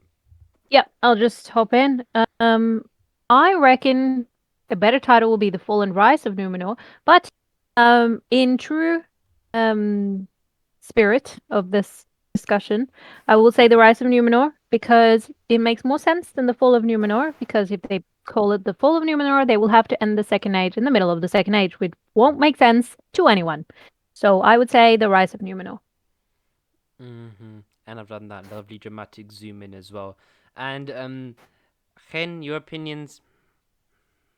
Yeah, I'll just hop in. I reckon a better title will be The Fall and Rise of Numenor, but in true um spirit of this discussion, I will say The Rise of Numenor because it makes more sense than The Fall of Numenor, because if they call it The Fall of Numenor, they will have to end the Second Age in the middle of the Second Age, which won't make sense to anyone. So I would say The Rise of Numenor. And I've done that lovely dramatic zoom in as well. And Ken, your opinions?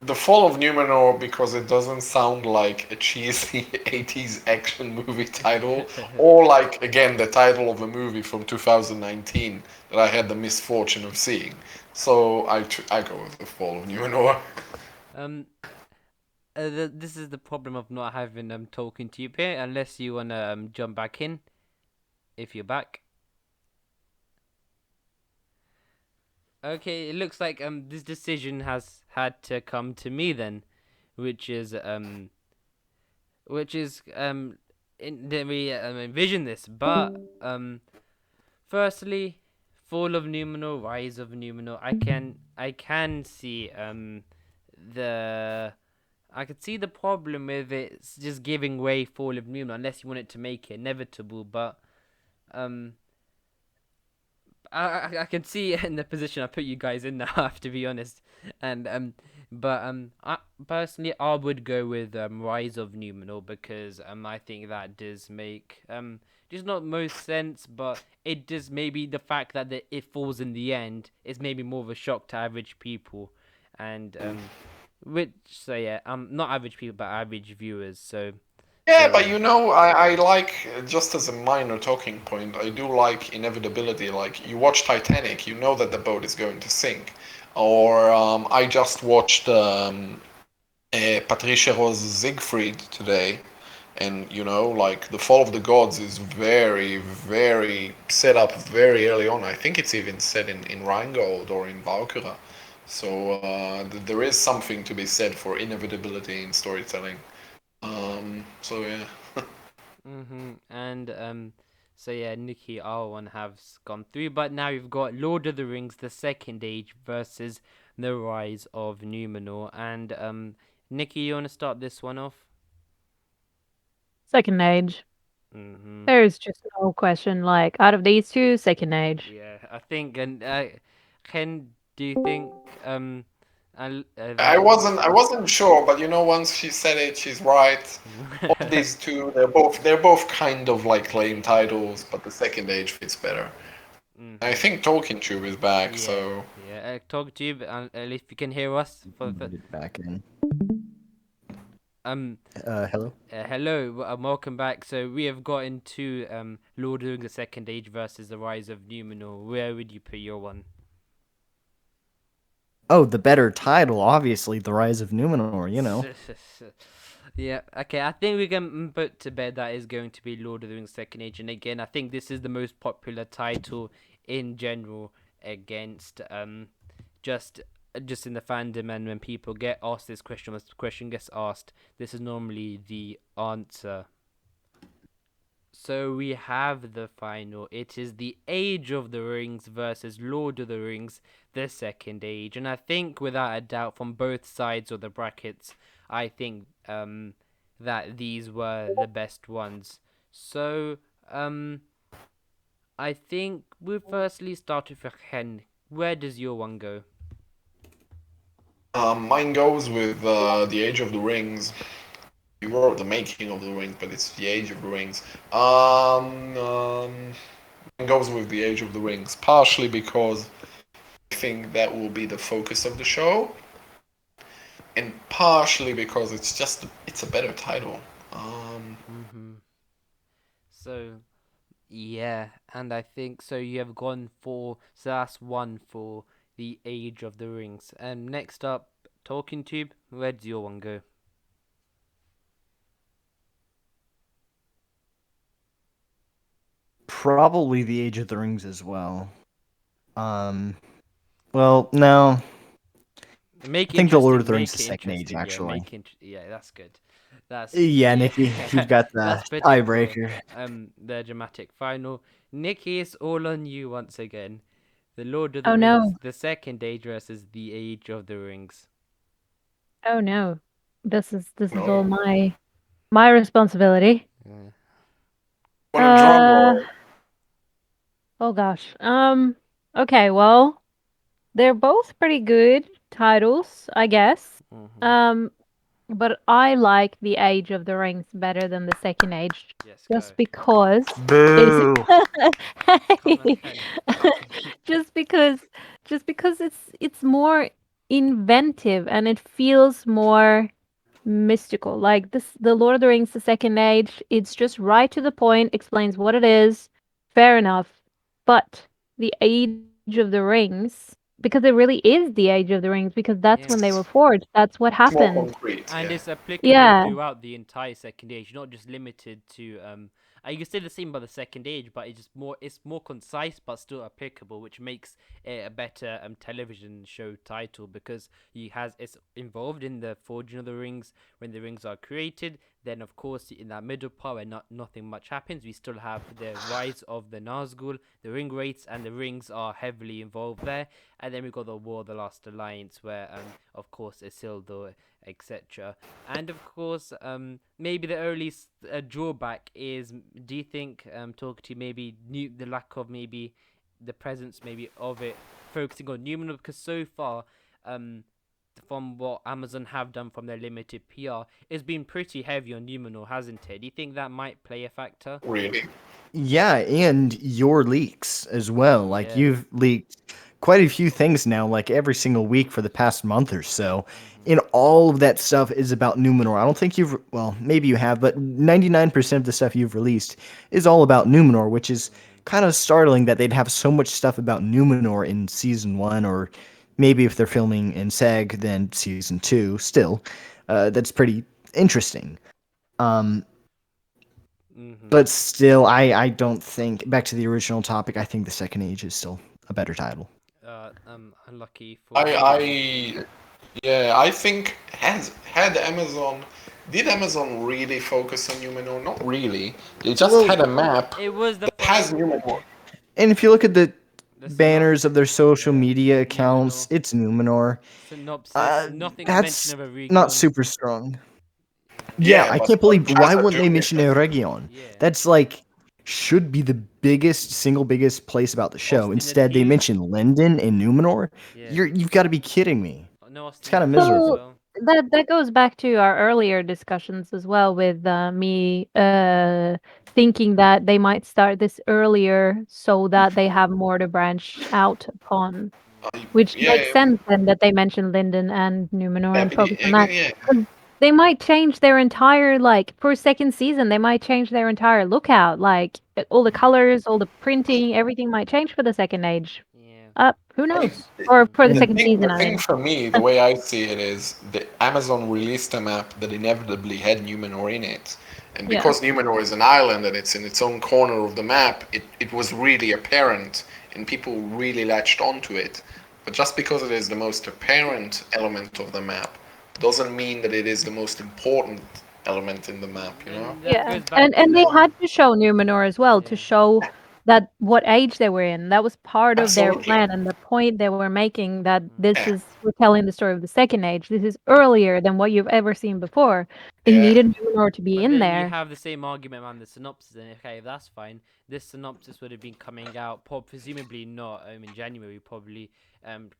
The Fall of Numenor because it doesn't sound like a cheesy 80s action movie title, or like again the title of a movie from 2019 that I had the misfortune of seeing. So I go with The Fall of Numenor. um, this is the problem of not having talking to you here, unless you wanna jump back in, if you're back. Okay, it looks like this decision has had to come to me then, which is which is didn't really envision this, but firstly, Fall of Numenor, Rise of Numenor. I can see the I could see the problem with it just giving way Fall of Numenor unless you want it to make it inevitable. But um, I can see in the position I put you guys in now. I have to be honest, and I personally I would go with Rise of Numenor because I think that does make just not most sense, but it does maybe the fact that it falls in the end is maybe more of a shock to average people, and which so yeah not average people but average viewers. Yeah, So but you know, I like, just as a minor talking point, I do like inevitability. Like, you watch Titanic, you know that the boat is going to sink. Or I just watched Patricia Rose Siegfried today, and you know, like, the Fall of the Gods is very, very set up very early on. I think it's even set in Rheingold or in Valkyra. So there is something to be said for inevitability in storytelling. So yeah. and so yeah, Nikki, our one has gone through, but now we've got Lord of the Rings: The Second Age versus The Rise of Numenor, and Nikki, you want to start this one off? Second Age. Mm-hmm. There's just no question. Like out of these two, Second Age. Yeah, I think, and Ken, do you think I wasn't sure, but once she said it, she's right. Of these two, they're both kind of like lame titles, but the second age fits better. I Mm-hmm. think Talking Tube is back, Yeah, so yeah. Talk to you, but, if you can hear us. Get it back in. Um, Hello. hello, welcome back. So we have got into Lord of the Second Age versus the Rise of Numenor. Where would you put your one? Oh, the better title, obviously, The Rise of Numenor, you know. Yeah, okay, I think we can put to bed that is going to be Lord of the Rings Second Age. And again, I think this is the most popular title in general against just just in the fandom. And when people get asked this question, when the question gets asked, this is normally the answer. So we have the final. It is the Age of the Rings versus Lord of the Rings, the Second Age. And I think without a doubt from both sides of the brackets, I think that these were the best ones. So I think we'll firstly start with Ken. Where does your one go? mine goes with the Age of the Rings. You wrote the Making of the Rings, but it's the Age of the Rings. Mine goes with the Age of the Rings, partially because I think that will be the focus of the show, and partially because it's a better title. Mm-hmm. So yeah, and I think so. You have gone for so that's one for the Age of the Rings. And next up, Talking Tube. Where does your one go? Probably The Age of the Rings as well. Um, well, no. Make I it think The Lord of interesting. the Rings Make is it Second Age, interesting. Yeah, actually. yeah. That's good. That's Yeah, yeah. Nikki, you've got the Let's put it for tiebreaker. the dramatic final. Nikki, it's all on you once again. The Lord of the Oh Rings, no. the Second Age versus the Age of the Rings. Oh no. This is all No, my responsibility. Yeah. want a drum Uh roll? oh gosh. Okay, well, they're both pretty good titles, I guess. Mm-hmm. Um but I like The Age of the Rings better than the Second Age Yes, go. just because it's Boo! Come on, Hey. Ken. just because it's more inventive and it feels more mystical. Like this, the Lord of the Rings, the Second Age, it's just right to the point, explains what it is, fair enough. But the Age of the Rings, because it really is the Age of the Rings, because that's when they Yeah. were forged, that's what It's more happened. concrete, And yeah. it's applicable Yeah, throughout the entire Second Age, not just limited to you can say the same about the Second Age, but it's more concise but still applicable, which makes it a better television show title because it's involved in the forging of the rings when the rings are created. Then of course in that middle part where nothing much happens, we still have the rise of the Nazgul, the ring wraiths, and the rings are heavily involved there. And then we got the War of the Last Alliance where of course Isildur, etc. And of course, maybe the only drawback is, do you think, talking to maybe the lack of maybe the presence maybe of it focusing on Numenor because so far, from what Amazon have done from their limited PR, it's been pretty heavy on Numenor, hasn't it? Do you think that might play a factor? Really. Yeah, and your leaks as well. Like, Yeah. you've leaked quite a few things now, like every single week for the past month or so. Mm-hmm. And all of that stuff is about Numenor. I don't think well, maybe you have, but 99% of the stuff you've released is all about Numenor, which is kind of startling that they'd have so much stuff about Numenor in season one, or maybe if they're filming in Seg, then season two. Still, that's pretty interesting. Um, Mm-hmm. but still, I don't think, back to the original topic, I think the Second Age is still a better title. Unlucky for I you. I yeah, I think had Amazon did Amazon really focus on Numenor? Not really. They just Well, had a map It was the that has Numenor. and if you look at the the banners of their social yeah, media accounts, Numenor it's Numenor. synopsis. Nothing mention That's of a not recon. super strong. Yeah, Yeah, I but can't believe what why Chaz are wouldn't they doing mention Eregion? Yeah. That's like should be the single biggest place about the show. Instead, they Ostinatil. mention Linden and Numenor. Yeah. You've got to be kidding me. No It's kind of Ostinatil as So miserable. well. that goes back to our earlier discussions as well with me thinking that they might start this earlier so that they have more to branch out upon, which makes Yeah, sense then that they mention Linden and Numenor yeah, and but focus on that. yeah. 'Cause they might change their entire like for second season, they might change their entire lookout, like all the colors, all the printing, everything might change for the second age. Yeah. Who I mean, knows? Or for the And second season, the I thing mean. for me, the way I see it is, the Amazon released a map that inevitably had Numenor in it, and Yeah. because Numenor is an island and it's in its own corner of the map, it was really apparent, and people really latched onto it. But just because it is the most apparent element of the map, doesn't mean that it is the most important element in the map. You know? And that Yeah, goes back to and they the had to show Numenor as well to yeah. show that what age they were in. That was part of their Absolutely. plan and the point they were making that this Yeah. is we're telling the story of the second age. This is earlier than what you've ever seen before. They Yeah. needed Numenor to be But in then you there. have the same argument around the synopsis, and okay, that's fine. This synopsis would have been coming out, presumably not in January, probably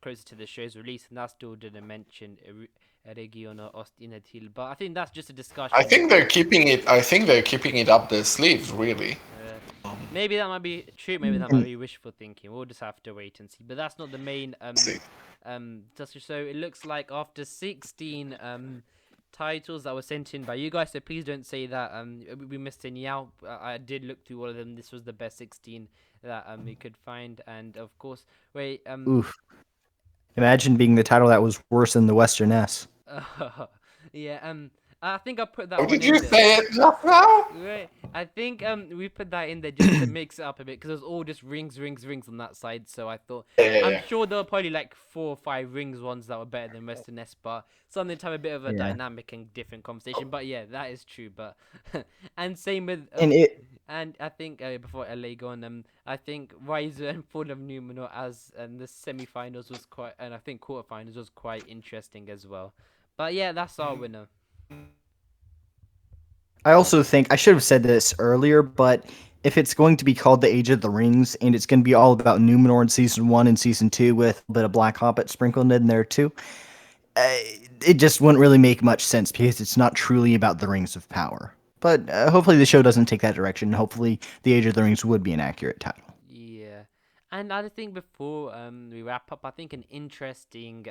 closer to the show's release, and that still didn't mention Region or Ostinatil. But I think that's just a discussion. I think they're keeping it. I think they're keeping it up their sleeves, really. Maybe that might be true. Maybe that might be wishful thinking. We'll just have to wait and see. But that's not the main See. so it looks like after 16 titles that were sent in by you guys, so please don't say that we missed any out. I did look through all of them. This was the best 16 that we could find, and of course oof. Imagine being the title that was worse than the Western S. yeah, I think I put that How one did in you there. say it just now? Right. I think we put that in there just to mix it up a bit because it was all just rings on that side. So I thought I'm sure there were probably like 4 or 5 rings ones that were better than Western S, but something to have a bit of a Yeah. dynamic and different conversation. But yeah, that is true. But and same with and I think before LA go on, I think Riser and Fall of Numenor as the semi-finals was quite, and I think quarterfinals was quite interesting as well. But yeah, that's our winner. I also think I should have said this earlier, but if it's going to be called The Age of the Rings and it's going to be all about Numenor in season 1 and season 2 with a bit of Black Hobbit sprinkled in there too, it just wouldn't really make much sense because it's not truly about the Rings of Power. But hopefully the show doesn't take that direction. Hopefully The Age of the Rings would be an accurate title. Yeah, and I think before we wrap up, I think an interesting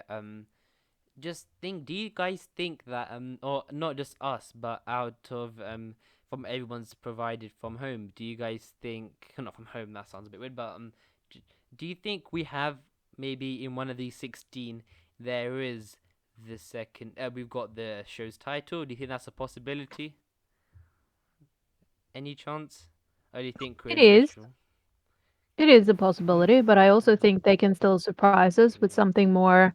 just think. Do you guys think that or not just us, but out of from everyone's provided from home? Do you guys think not from home? That sounds a bit weird, but do you think we have maybe in one of these 16 there is the second? We've got the show's title. Do you think that's a possibility? Any chance? Or do you think we're It is. wishful? It is a possibility, but I also think they can still surprise us with something more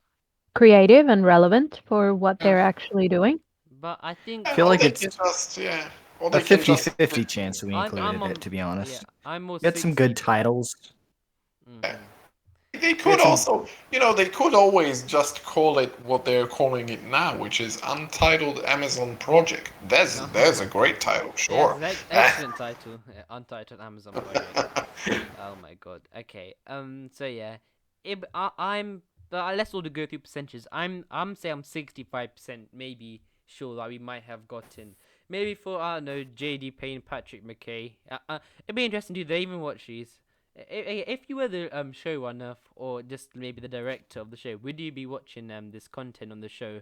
creative and relevant for what they're actually doing. But I think I feel like They it's can just, yeah. Or a they can just 50-50 chance that we I'm included on. it, to be honest. Yeah, I'm more. Get some good titles. They could also, they could always just call it what they're calling it now, which is Untitled Amazon Project. There's a great title, sure. Yeah, excellent title. Yeah, Untitled Amazon Project. Oh my god. Okay. So yeah, I'm. Let's all go through percentages. I'm say I'm 65% maybe sure that we might have gotten maybe for I don't know J.D. Payne, Patrick McKay. It'd be interesting. Do they even watch these? If you were the showrunner or just maybe the director of the show, would you be watching this content on the show?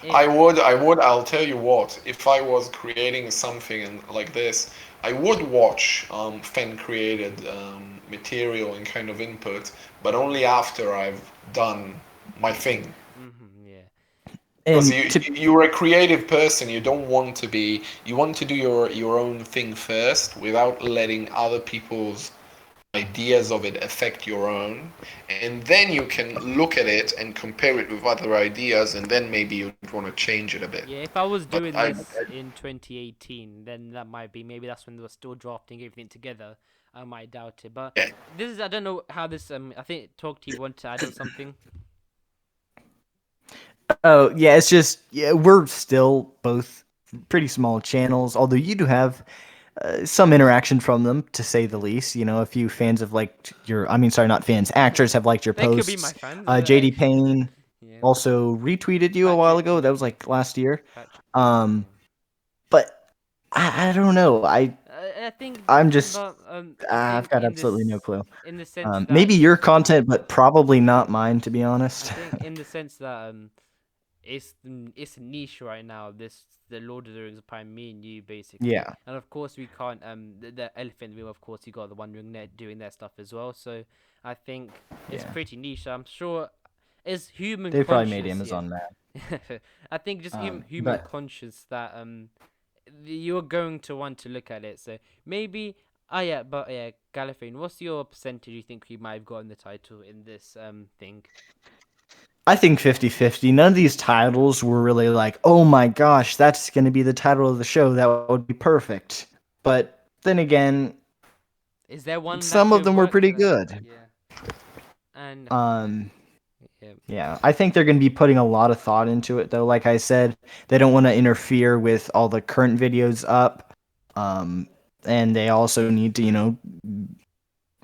I would. I'll tell you what. If I was creating something like this, I would watch fan-created material and kind of input, but only after I've done my thing. Yeah. Because And you're a creative person, you don't want to be. You want to do your own thing first, without letting other people's ideas of it affect your own, and then you can look at it and compare it with other ideas, and then maybe you want to change it a bit. Yeah, if I was But doing this in 2018, then that might be maybe that's when they were still drafting everything together. I might doubt it, but Yeah. this is I don't know how this I think Talk to you want to add on something. oh yeah, it's just we're still both pretty small channels. Although you do have some interaction from them, to say the least. You know, a few fans have liked your. I mean, sorry, not fans. Actors have liked your They could be my posts. fans. JD Payne Yeah. also retweeted you a while ago. That was like last year. Patrick. Um, but I don't know. I think, I'm just but I I've think got absolutely no clue. in the sense that Maybe your content, but probably not mine, to be I honest. think in the sense that it's a niche right now. The Lord of the Rings by me and you basically, Yeah. and of course we can't the elephant in the room. Of course you got the Wandering Net doing their stuff as well. So I think it's Yeah. pretty niche. I'm sure it's human They probably made conscious. Amazon mad. I think just human But conscious that you're going to want to look at it. So maybe yeah, but yeah, Galaphane, what's your percentage you think we might have gotten the title in this thing? I think 50-50. None of these titles were really like, oh my gosh, that's going to be the title of the show. That would be perfect. But then again, Is there one that some could of have them were worked? pretty good. Yeah. And yeah. Yeah, I think they're going to be putting a lot of thought into it, though. Like I said, they don't want to interfere with all the current videos up. And they also need to,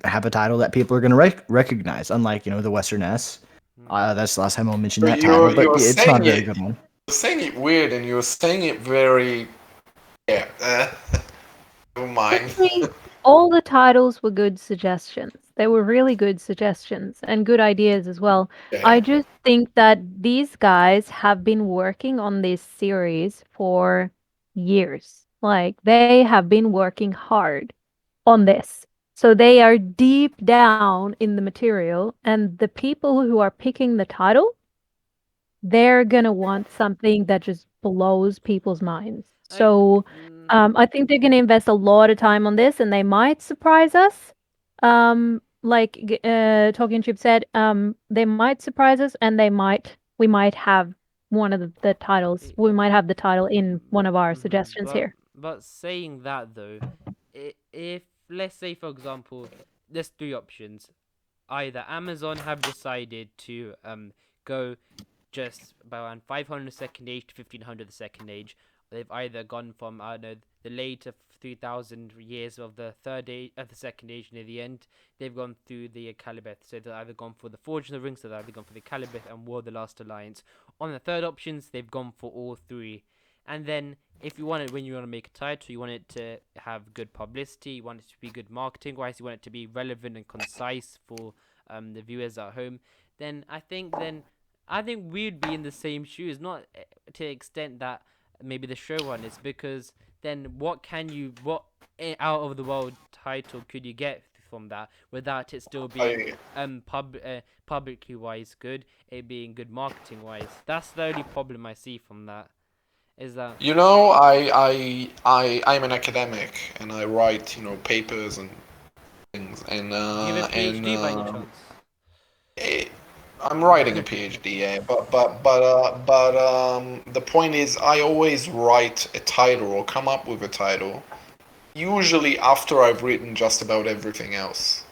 have a title that people are going to recognize, unlike, the Western S. That's the last time I'll mention So that title, but you're it's not a saying very it, good one. you're saying it weird, and you're saying it very, yeah. Never mind. Actually, all the titles were good suggestions. They were really good suggestions and good ideas as well. I Yeah. just think that these guys have been working on this series for years. Like, they have been working hard on this. So they are deep down in the material, and the people who are picking the title, they're gonna want something that just blows people's minds. I So mm, I think they're gonna invest a lot of time on this, and they might surprise us. Like Talking Chip said, they might surprise us, and we might have one of the titles. We might have the title in one of our suggestions here. but saying that though, if let's say for example, there's three options. Either Amazon have decided to go just by around 500 second age to 1500 the second age. They've either gone from I don't know the later 3000 years of the third age of the second age near the end. They've gone through the Calibeth, so they've either gone for the Forging of the Rings, so they've either gone for the Calibeth and War of the Last Alliance. On the third options, they've gone for all three. And then if you want it, when you want to make a title, you want it to have good publicity, you want it to be good marketing wise, you want it to be relevant and concise for the viewers at home. Then I think we'd be in the same shoes, not to the extent that maybe the showrunners, because then what out of the world title could you get from that without it still being publicly wise good, it being good marketing wise? That's the only problem I see from that. Is that You know, I'm an academic, and I write, papers and things, and do you have a and PhD by any chance? eh, I'm writing a PhD, yeah, but the point is, I always write a title or come up with a title, usually after I've written just about everything else.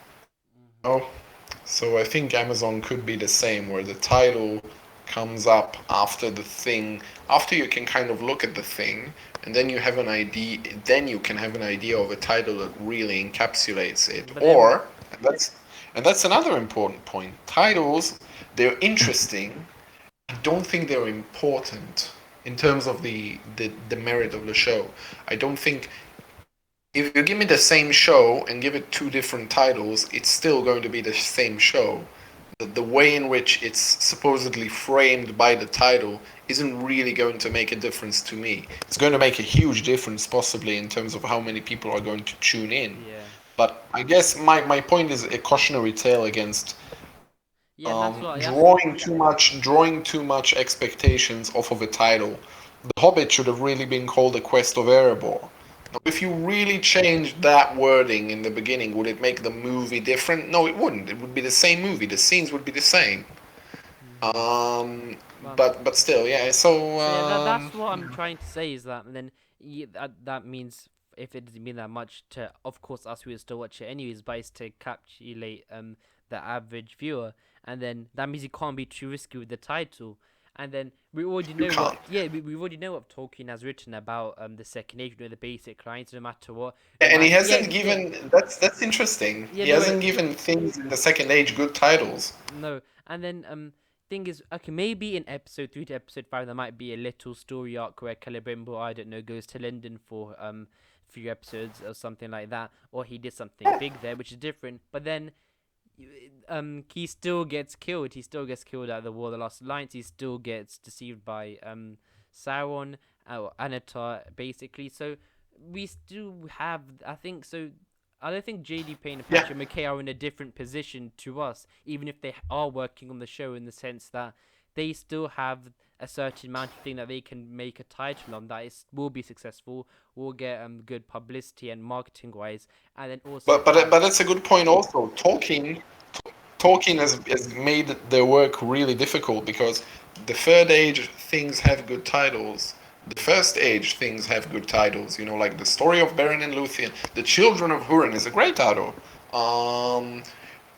Oh, so I think Amazon could be the same, where the title comes up after the thing, after you can kind of look at the thing, and then you have an idea, then you can have an idea of a title that really encapsulates it. But then Or, and that's another important point. Titles, they're interesting. I don't think they're important in terms of the merit of the show. I don't think if you give me the same show and give it two different titles, it's still going to be the same show. The way in which it's supposedly framed by the title isn't really going to make a difference to me. It's going to make a huge difference, possibly, in terms of how many people are going to tune in. yeah, But I guess my point is a cautionary tale against yeah, and drawing too much expectations off of a title. The Hobbit should have really been called The Quest of Erebor. Now, if you really changed that wording in the beginning, would it make the movie different? No, it wouldn't. It would be the same movie. The scenes would be the same. Um, well, but still, yeah. So so yeah, that's what I'm trying to say is that, and then that means if it doesn't mean that much to, of course, us who still watch it anyways, but it's to capsulate the average viewer, and then that means you can't be too risky with the title. And then we already You know what, can't. yeah, we already know what Tolkien has written about the second age, the basic lines, no matter what. No And he matter, yeah, hasn't yeah, given. That's interesting. yeah, He no, wait, hasn't given things in the second age good titles. no. And then thing is, okay, maybe in episode 3 to episode 5 there might be a little story arc where Celebrimbor, I don't know, goes to London for few episodes or something like that, or he did something big there, which is different. But then he still gets killed. He still gets killed at the War of the Lost Alliance. He still gets deceived by Sauron or Anatar, basically. So we still have, I think, so. I don't think JD Payne and Yeah. Patrick McKay are in a different position to us, even if they are working on the show, in the sense that they still have a certain amount of thing that they can make a title on that will be successful, will get good publicity and marketing wise, and then also But that's a good point also. Tolkien has made their work really difficult because the third age things have good titles. The first age things have good titles. You know, like the story of Beren and Luthien, the Children of Hurin is a great title.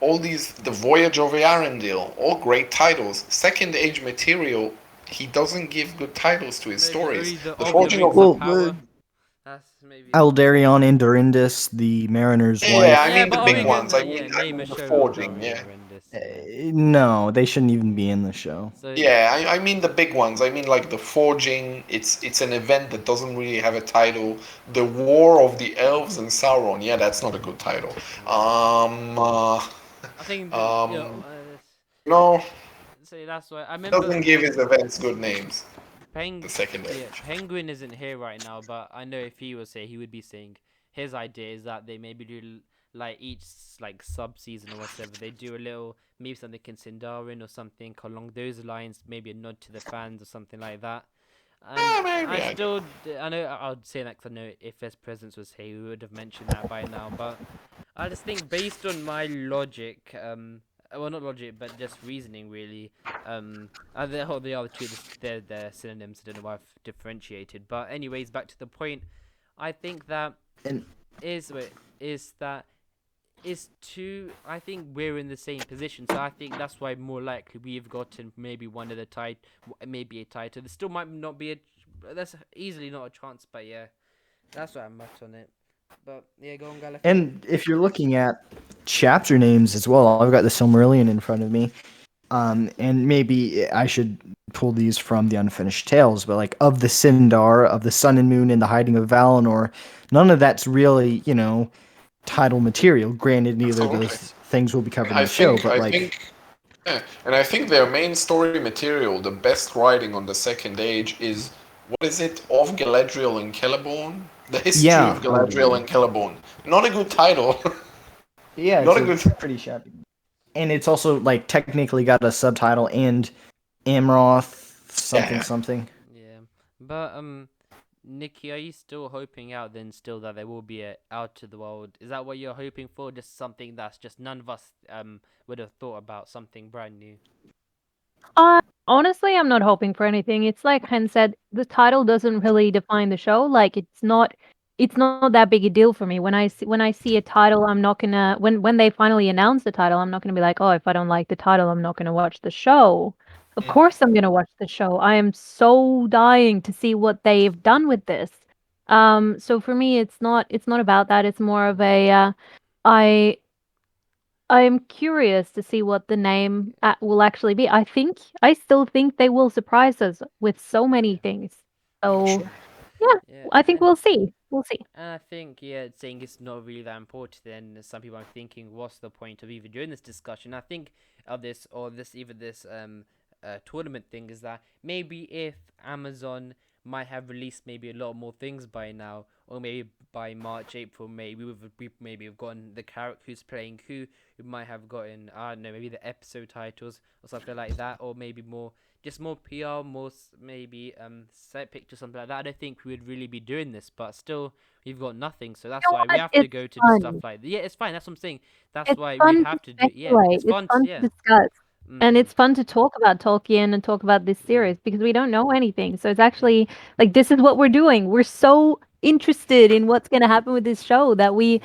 All these, the Voyage of Arendelle, all great titles. Second age material, he doesn't give good titles to his maybe stories. only the The of the Forging Rings of of Well, Power. That's maybe. Eldarion and Durindus, the Mariner's Yeah, I Wife. Yeah, mean but the are big we ones. gonna, yeah, I name a mean the show Forging. Eldari and Yeah. Horrendous, yeah. No, they shouldn't even be in the show. So Yeah, I mean the big ones. I mean like the forging. It's an event that doesn't really have a title. The War of the Elves and Sauron. Yeah, that's not a good title. Um, uh, I think um, uh, no, so that's why I remember. doesn't give his events good names. The second Yeah, age. Penguin isn't here right now, but I know if he was here, he would be saying his idea is that they maybe do like each like sub season or whatever. They do a little, maybe something in Sindarin or something along those lines, maybe a nod to the fans or something like that. And Yeah, maybe. I know I'd say that 'cause I know if his presence was here, we would have mentioned that by now. But I just think, based on my logic, well, not logic, but just reasoning, really, the other two, they're synonyms. I don't know why I've differentiated. But anyways, back to the point. I think that And is that is two. I think we're in the same position, so I think that's why more likely we've gotten maybe one of the maybe a title. There still might not be a. That's easily not a chance, but yeah, that's what I'm at on it. But yeah, go on, Gallifrey. and if you're looking at chapter names as well, I've got the Silmarillion in front of me. And maybe I should pull these from the Unfinished Tales, but like of the Sindar, of the Sun and Moon, and the Hiding of Valinor, none of that's really, title material. Granted, neither of Absolutely. those things will be covered in I the show, think but I like, think yeah, and I think their main story material, the best writing on the second age is what is it of Galadriel and Celeborn? The history yeah, of Galadriel and Celeborn. Not a good title. yeah, Not it's a a good. pretty shabby. And it's also like technically got a subtitle and Amroth Yeah, something yeah. something. Yeah, but Nikki, are you still hoping out then still that there will be a out to the world? Is that what you're hoping for? Just something that's just none of us would have thought about, something brand new. Honestly, I'm not hoping for anything. It's like Hen said, the title doesn't really define the show. Like it's not that big a deal for me. When I see a title, I'm not gonna when they finally announce the title, I'm not gonna be like, "Oh, if I don't like the title, I'm not gonna watch the show." Of course I'm gonna watch the show. I am so dying to see what they've done with this. So for me it's not about that. It's more of a I I'm curious to see what the name will actually be. I still think they will surprise us with so many things. So, Sure. yeah, Yeah, I think we'll see. We'll see. and I think, yeah, saying it's not really that important, then some people are thinking, what's the point of even doing this discussion? I think of this or this even this tournament thing is that maybe if Amazon might have released maybe a lot more things by now, or maybe by March, April, maybe we maybe have gotten the character who's playing who, we might have gotten, I don't know, maybe the episode titles or something like that, or maybe more just more PR, maybe set pictures, something like that. I don't think we would really be doing this, but still, we've got nothing, so that's You know why we what? have to It's go to stuff fun. like yeah, it's fine. That's what I'm saying. That's It's why we'd fun to have to do. Yeah, speculate. it's It's fun. fun to Yeah. discuss. And Mm-mm. it's fun to talk about Tolkien and talk about this series because we don't know anything. So it's actually like this is what we're doing. We're so interested in what's going to happen with this show that we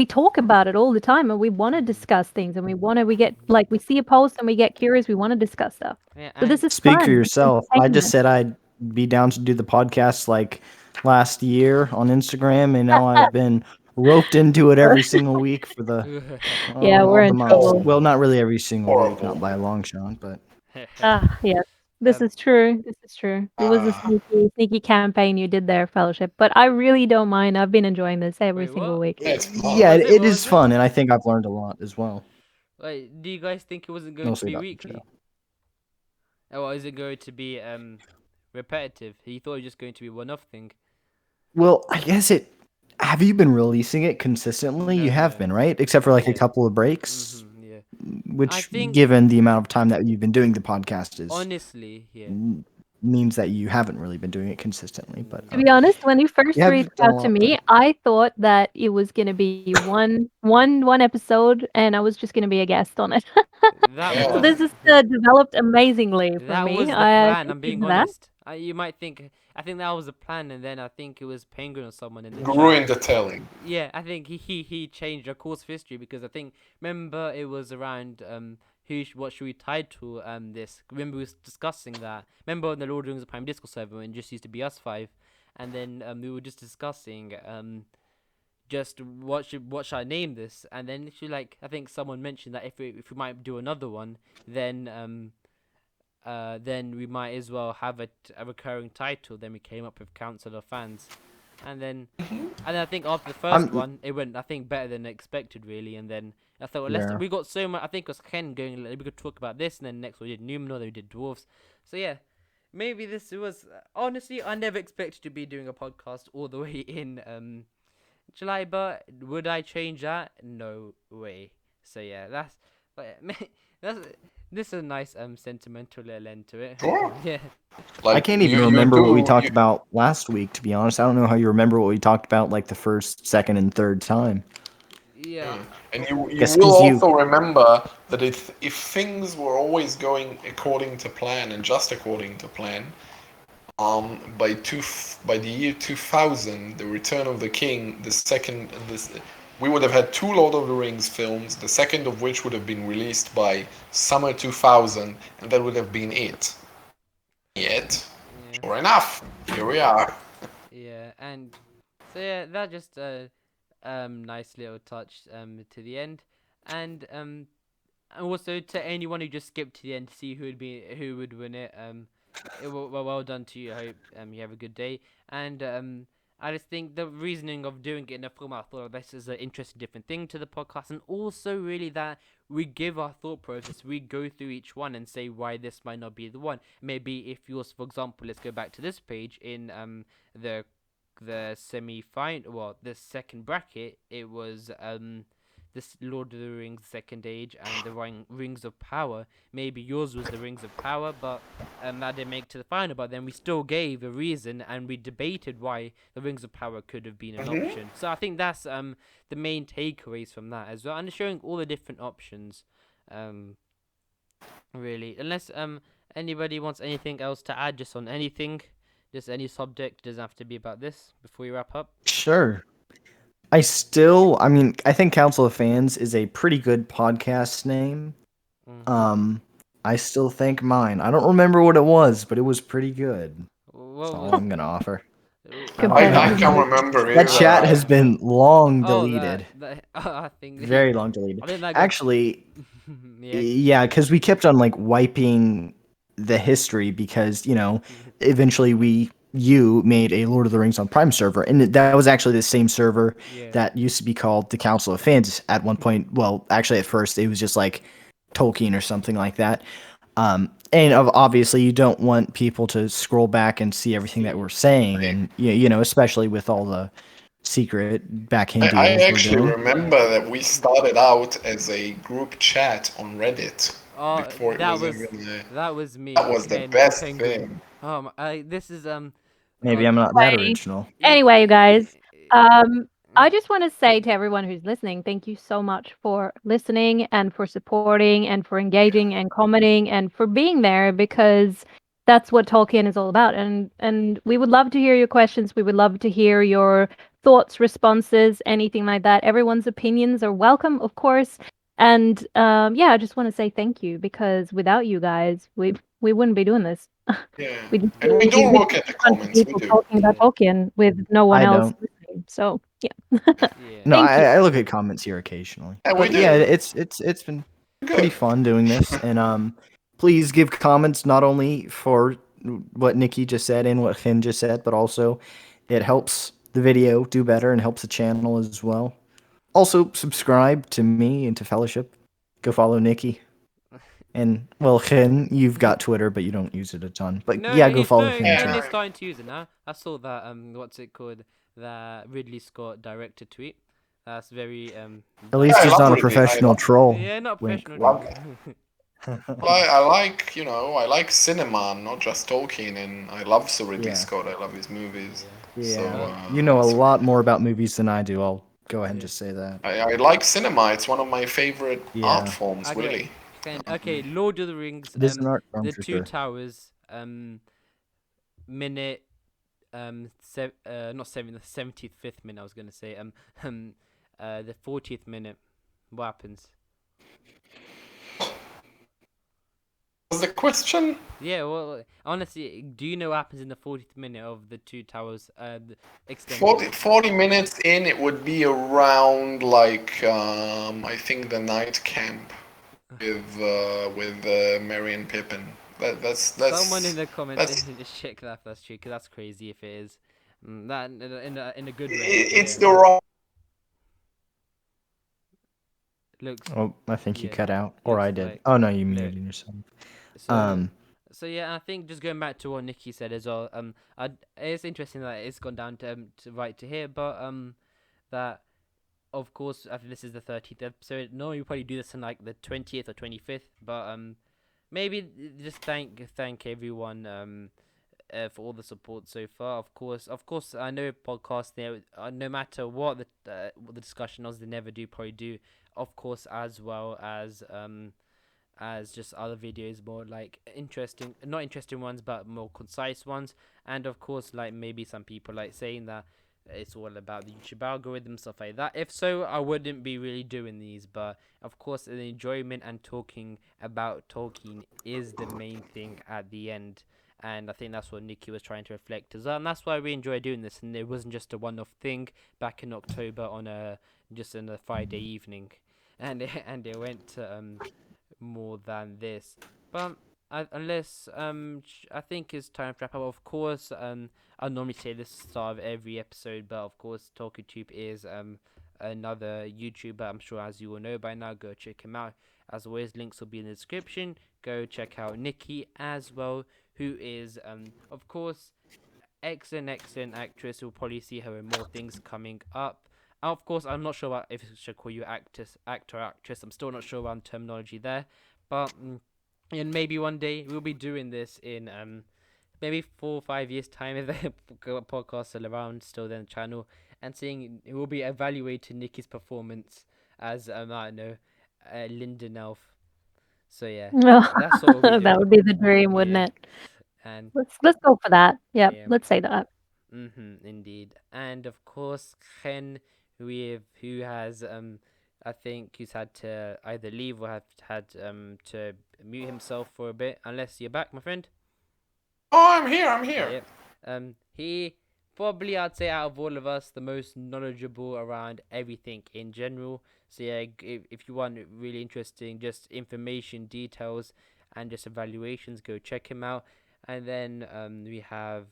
talk about it all the time, and we want to discuss things, and we get like we see a post and we get curious, we want to discuss stuff. Yeah, So this and is Speak for fun. It's yourself. I just entertainment. said I'd be down to do the podcast like last year on Instagram, and now I've been roped into it every single week for the Yeah, we're all the in months. trouble. Well, not really every single week, Horrible. not by a long shot, but Yes, this Um, is true. This is true. It was a sneaky campaign you did there, Fellowship. But I really don't mind. I've been enjoying this every Wait, single what? week. Yeah, it's fun. yeah, was it? it What is was it? fun, and I think I've learned a lot as well. Like, do you guys think it wasn't going to Mostly be about the weekly? show. Or is it going to be repetitive? He thought it was just going to be one-off thing. Well, I guess it. Have you been releasing it consistently? You have been, right? Except for like a Yeah. couple of breaks, Yeah. which, I think- given the amount of time that you've been doing the podcast, is Honestly, yeah. means that you haven't really been doing it consistently. But To be honest, when you first You have reached done a out to lot me, I thought that it was gonna be one episode, and I was just gonna be a guest on it. That Yeah. So was this has developed amazingly for that me. was the I plan. I'm being consider that. honest. You might think I think that was the plan, and then I think it was Penguin or someone in the Grew chat. in the telling. Yeah, I think he changed the course of history because I think remember it was around what should we title this? Remember we was discussing that. Remember on the Lord of the Rings Prime Discord server when it just used to be us five, and then we were just discussing just what should I name this? And then she like I think someone mentioned that if we might do another one, then we might as well have a recurring title. Then we came up with Council of Fans, and then I think after the 1st one, it went I think better than expected really. And then I thought, well, Yeah. we got so much. I think it was Ken going. We could talk about this, and then next we did Numenor, then we did dwarves. So yeah, maybe this was honestly I never expected to be doing a podcast all the way in July, but would I change that? No way. So yeah, that's this is a nice sentimental little end to it. Sure. Yeah. Like I can't even you remember what we do- talked you- about last week. To be honest, I don't know how you remember what we talked about like the first, second, and third time. Yeah. And you Yes, will 'cause you- also remember that if things were always going according to plan and just according to plan, by the year 2000, the Return of the King, we would have had 2 Lord of the Rings films, the second of which would have been released by summer 2000, and that would have been it. Yet, Yeah. sure enough, here we are. Yeah, and so yeah, that just nice little touch to the end, and also to anyone who just skipped to the end to see who would win it. Well done to you. I hope you have a good day. And I just think the reasoning of doing it in a format, I thought this is an interesting, different thing to the podcast, and also really that we give our thought process. We go through each one and say why this might not be the one. Maybe if yours, for example, let's go back to this page in the semi-final, well, the second bracket, it was this Lord of the Rings Second Age and the Rings of Power. Maybe yours was the Rings of Power, but that didn't make it to the final. But then we still gave a reason and we debated why the Rings of Power could have been an option. So I think that's the main takeaways from that as well, and showing all the different options. Really, unless anybody wants anything else to add, just on anything. Just any subject, doesn't have to be about this before we wrap up. Sure. I think Council of Fans is a pretty good podcast name. I still think mine. I don't remember what it was, but it was pretty good. That's all I'm gonna offer. I can't remember That either. chat has been long deleted. I think Very long deleted. I think that got- Actually, yeah. yeah, because we kept on like wiping the history because eventually you made a Lord of the Rings on Prime server, and that was actually the same server Yeah. that used to be called the Council of Fans at one point. Well, actually, at first it was just like Tolkien or something like that. And obviously, you don't want people to scroll back and see everything that we're saying, and especially with all the secret backhand deals I we're actually doing. remember that we started out as a group chat on Reddit. Oh, before it that was was even, that was me. that was the Ken, best Penguin. thing. This is Maybe oh, I'm not that Anyway. original. Anyway, you guys, I just want to say to everyone who's listening, thank you so much for listening and for supporting and for engaging and commenting and for being there, because that's what Tolkien is all about. And we would love to hear your questions. We would love to hear your thoughts, responses, anything like that. Everyone's opinions are welcome, of course. And yeah, I just want to say thank you, because without you guys, we wouldn't be doing this. Yeah, We just and we we'd be don't look literally at the a bunch of comments. We people do. talking about Yeah. Tolkien with no one I else don't. listening. So yeah. Yeah. No, Thank you. I look at comments here occasionally. Yeah, we But yeah, do. it's been pretty Good. fun doing this, and please give comments not only for what Nikki just said and what Finn just said, but also it helps the video do better and helps the channel as well. Also, subscribe to me and to Fellowship. Go follow Nikki. And well, Chen, you've got Twitter, but you don't use it a ton. But No, yeah, go follow no, Chen Ken too. is starting to use it now. I saw that what's it called? That Ridley Scott director tweet. That's very At that's least I he's love not a Ridley. I professional love. troll. yeah, not Wink, professional wink. troll. I like, I like cinema, not just Tolkien, and I love Sir Ridley Yeah. Scott. I love his movies. Yeah. So Yeah, you know a it's lot more about movies than I do. I'll go ahead and Yeah. just say that. I like cinema. It's one of my favorite art Yeah, forms, Okay, really. okay, Lord of the Rings, it is an art form the for Two sure. Towers, minute, not 75th minute. I was gonna say, the 40th minute. What happens? What's the question? Yeah, well, honestly, do you know what happens in the 40th minute of the Two Towers, the extended 40 minutes in, it would be around like I think the night camp with Merry and Pippin. Someone in the comments That's just check that if that's true, because that's crazy if it is. That in a good way. it's Yeah, the wrong. looks Oh, I think you yeah, cut out, or looks I did. like Oh no, you look. muted yourself. So yeah, Um, so yeah, I think just going back to what Nikki said as well. It's interesting that it's gone down to right to here, but that of course I think this is the 30th episode. No, you probably do this on like the 20th or 25th, but maybe just thank everyone for all the support so far. Of course, I know podcasts there. No matter what the discussion was, they never do probably do. Of course, as just other videos, more like interesting, not interesting ones, but more concise ones. And of course, like maybe some people like saying that it's all about the YouTube algorithm, stuff like that. If so, I wouldn't be really doing these. But of course, the enjoyment and talking about Tolkien is the main thing at the end. And I think that's what Nikki was trying to reflect as well. And that's why we enjoy doing this. And it wasn't just a one-off thing back in October on a Friday evening, and it went to more than this. But unless I think it's time to wrap up. Of course, I normally say this at the start of every episode, but of course, TalkTube is another YouTuber. I'm sure, as you all know by now, go check him out. As always, links will be in the description. Go check out Nikki as well, who is of course excellent actress. You'll probably see her in more things coming up. Of course, I'm not sure about if I should call you actor, actress. I'm still not sure around terminology there, but and maybe one day we'll be doing this in maybe 4 or 5 years time if the podcast still around, still then channel, and seeing we'll be evaluating Nikki's performance as I don't know, Linden Elf. So yeah, that's what we'll be That doing. would be the dream, wouldn't Yeah, it? and Let's go for that. Yep, yeah. let's say that. Indeed. And of course, Ken, who has I think he's had to either leave or have had to mute himself for a bit. Unless you're back, my friend. Oh, I'm here. I'm here. Yep. He probably, I'd say, out of all of us, the most knowledgeable around everything in general. So yeah, if you want really interesting, just information, details, and just evaluations, go check him out. And then we have,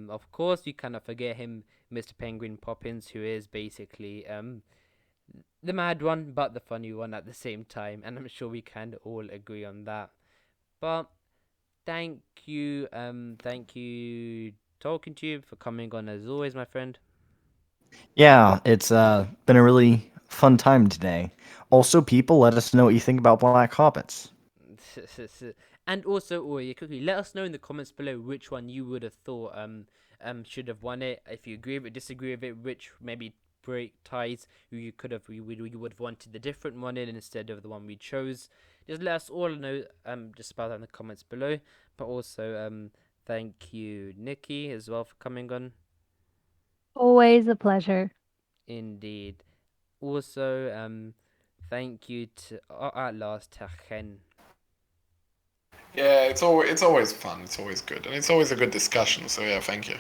of course, you cannot forget him, Mr. Penguin Poppins, who is basically the mad one, but the funny one at the same time. And I'm sure we can all agree on that. But thank you, talking to you for coming on as always, my friend. yeah, it's been a really fun time today. Also, people, let us know what you think about Black Hobbits. And also, quickly, let us know in the comments below which one you would have thought should have won it. If you agree with it, disagree with it, which maybe break ties you would have wanted the different one in instead of the one we chose. Just let us all know just about that in the comments below. But also Thank you, Nikki, as well for coming on. Always a pleasure. Indeed. Also, thank you to at last to Chen. Yeah, it's always fun. It's always good, and it's always a good discussion. So yeah, thank you.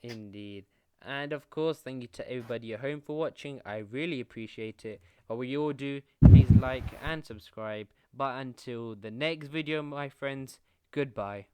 Indeed. And of course, thank you to everybody at home for watching. I really appreciate it. But what you all do, please like and subscribe. But until the next video, my friends, goodbye.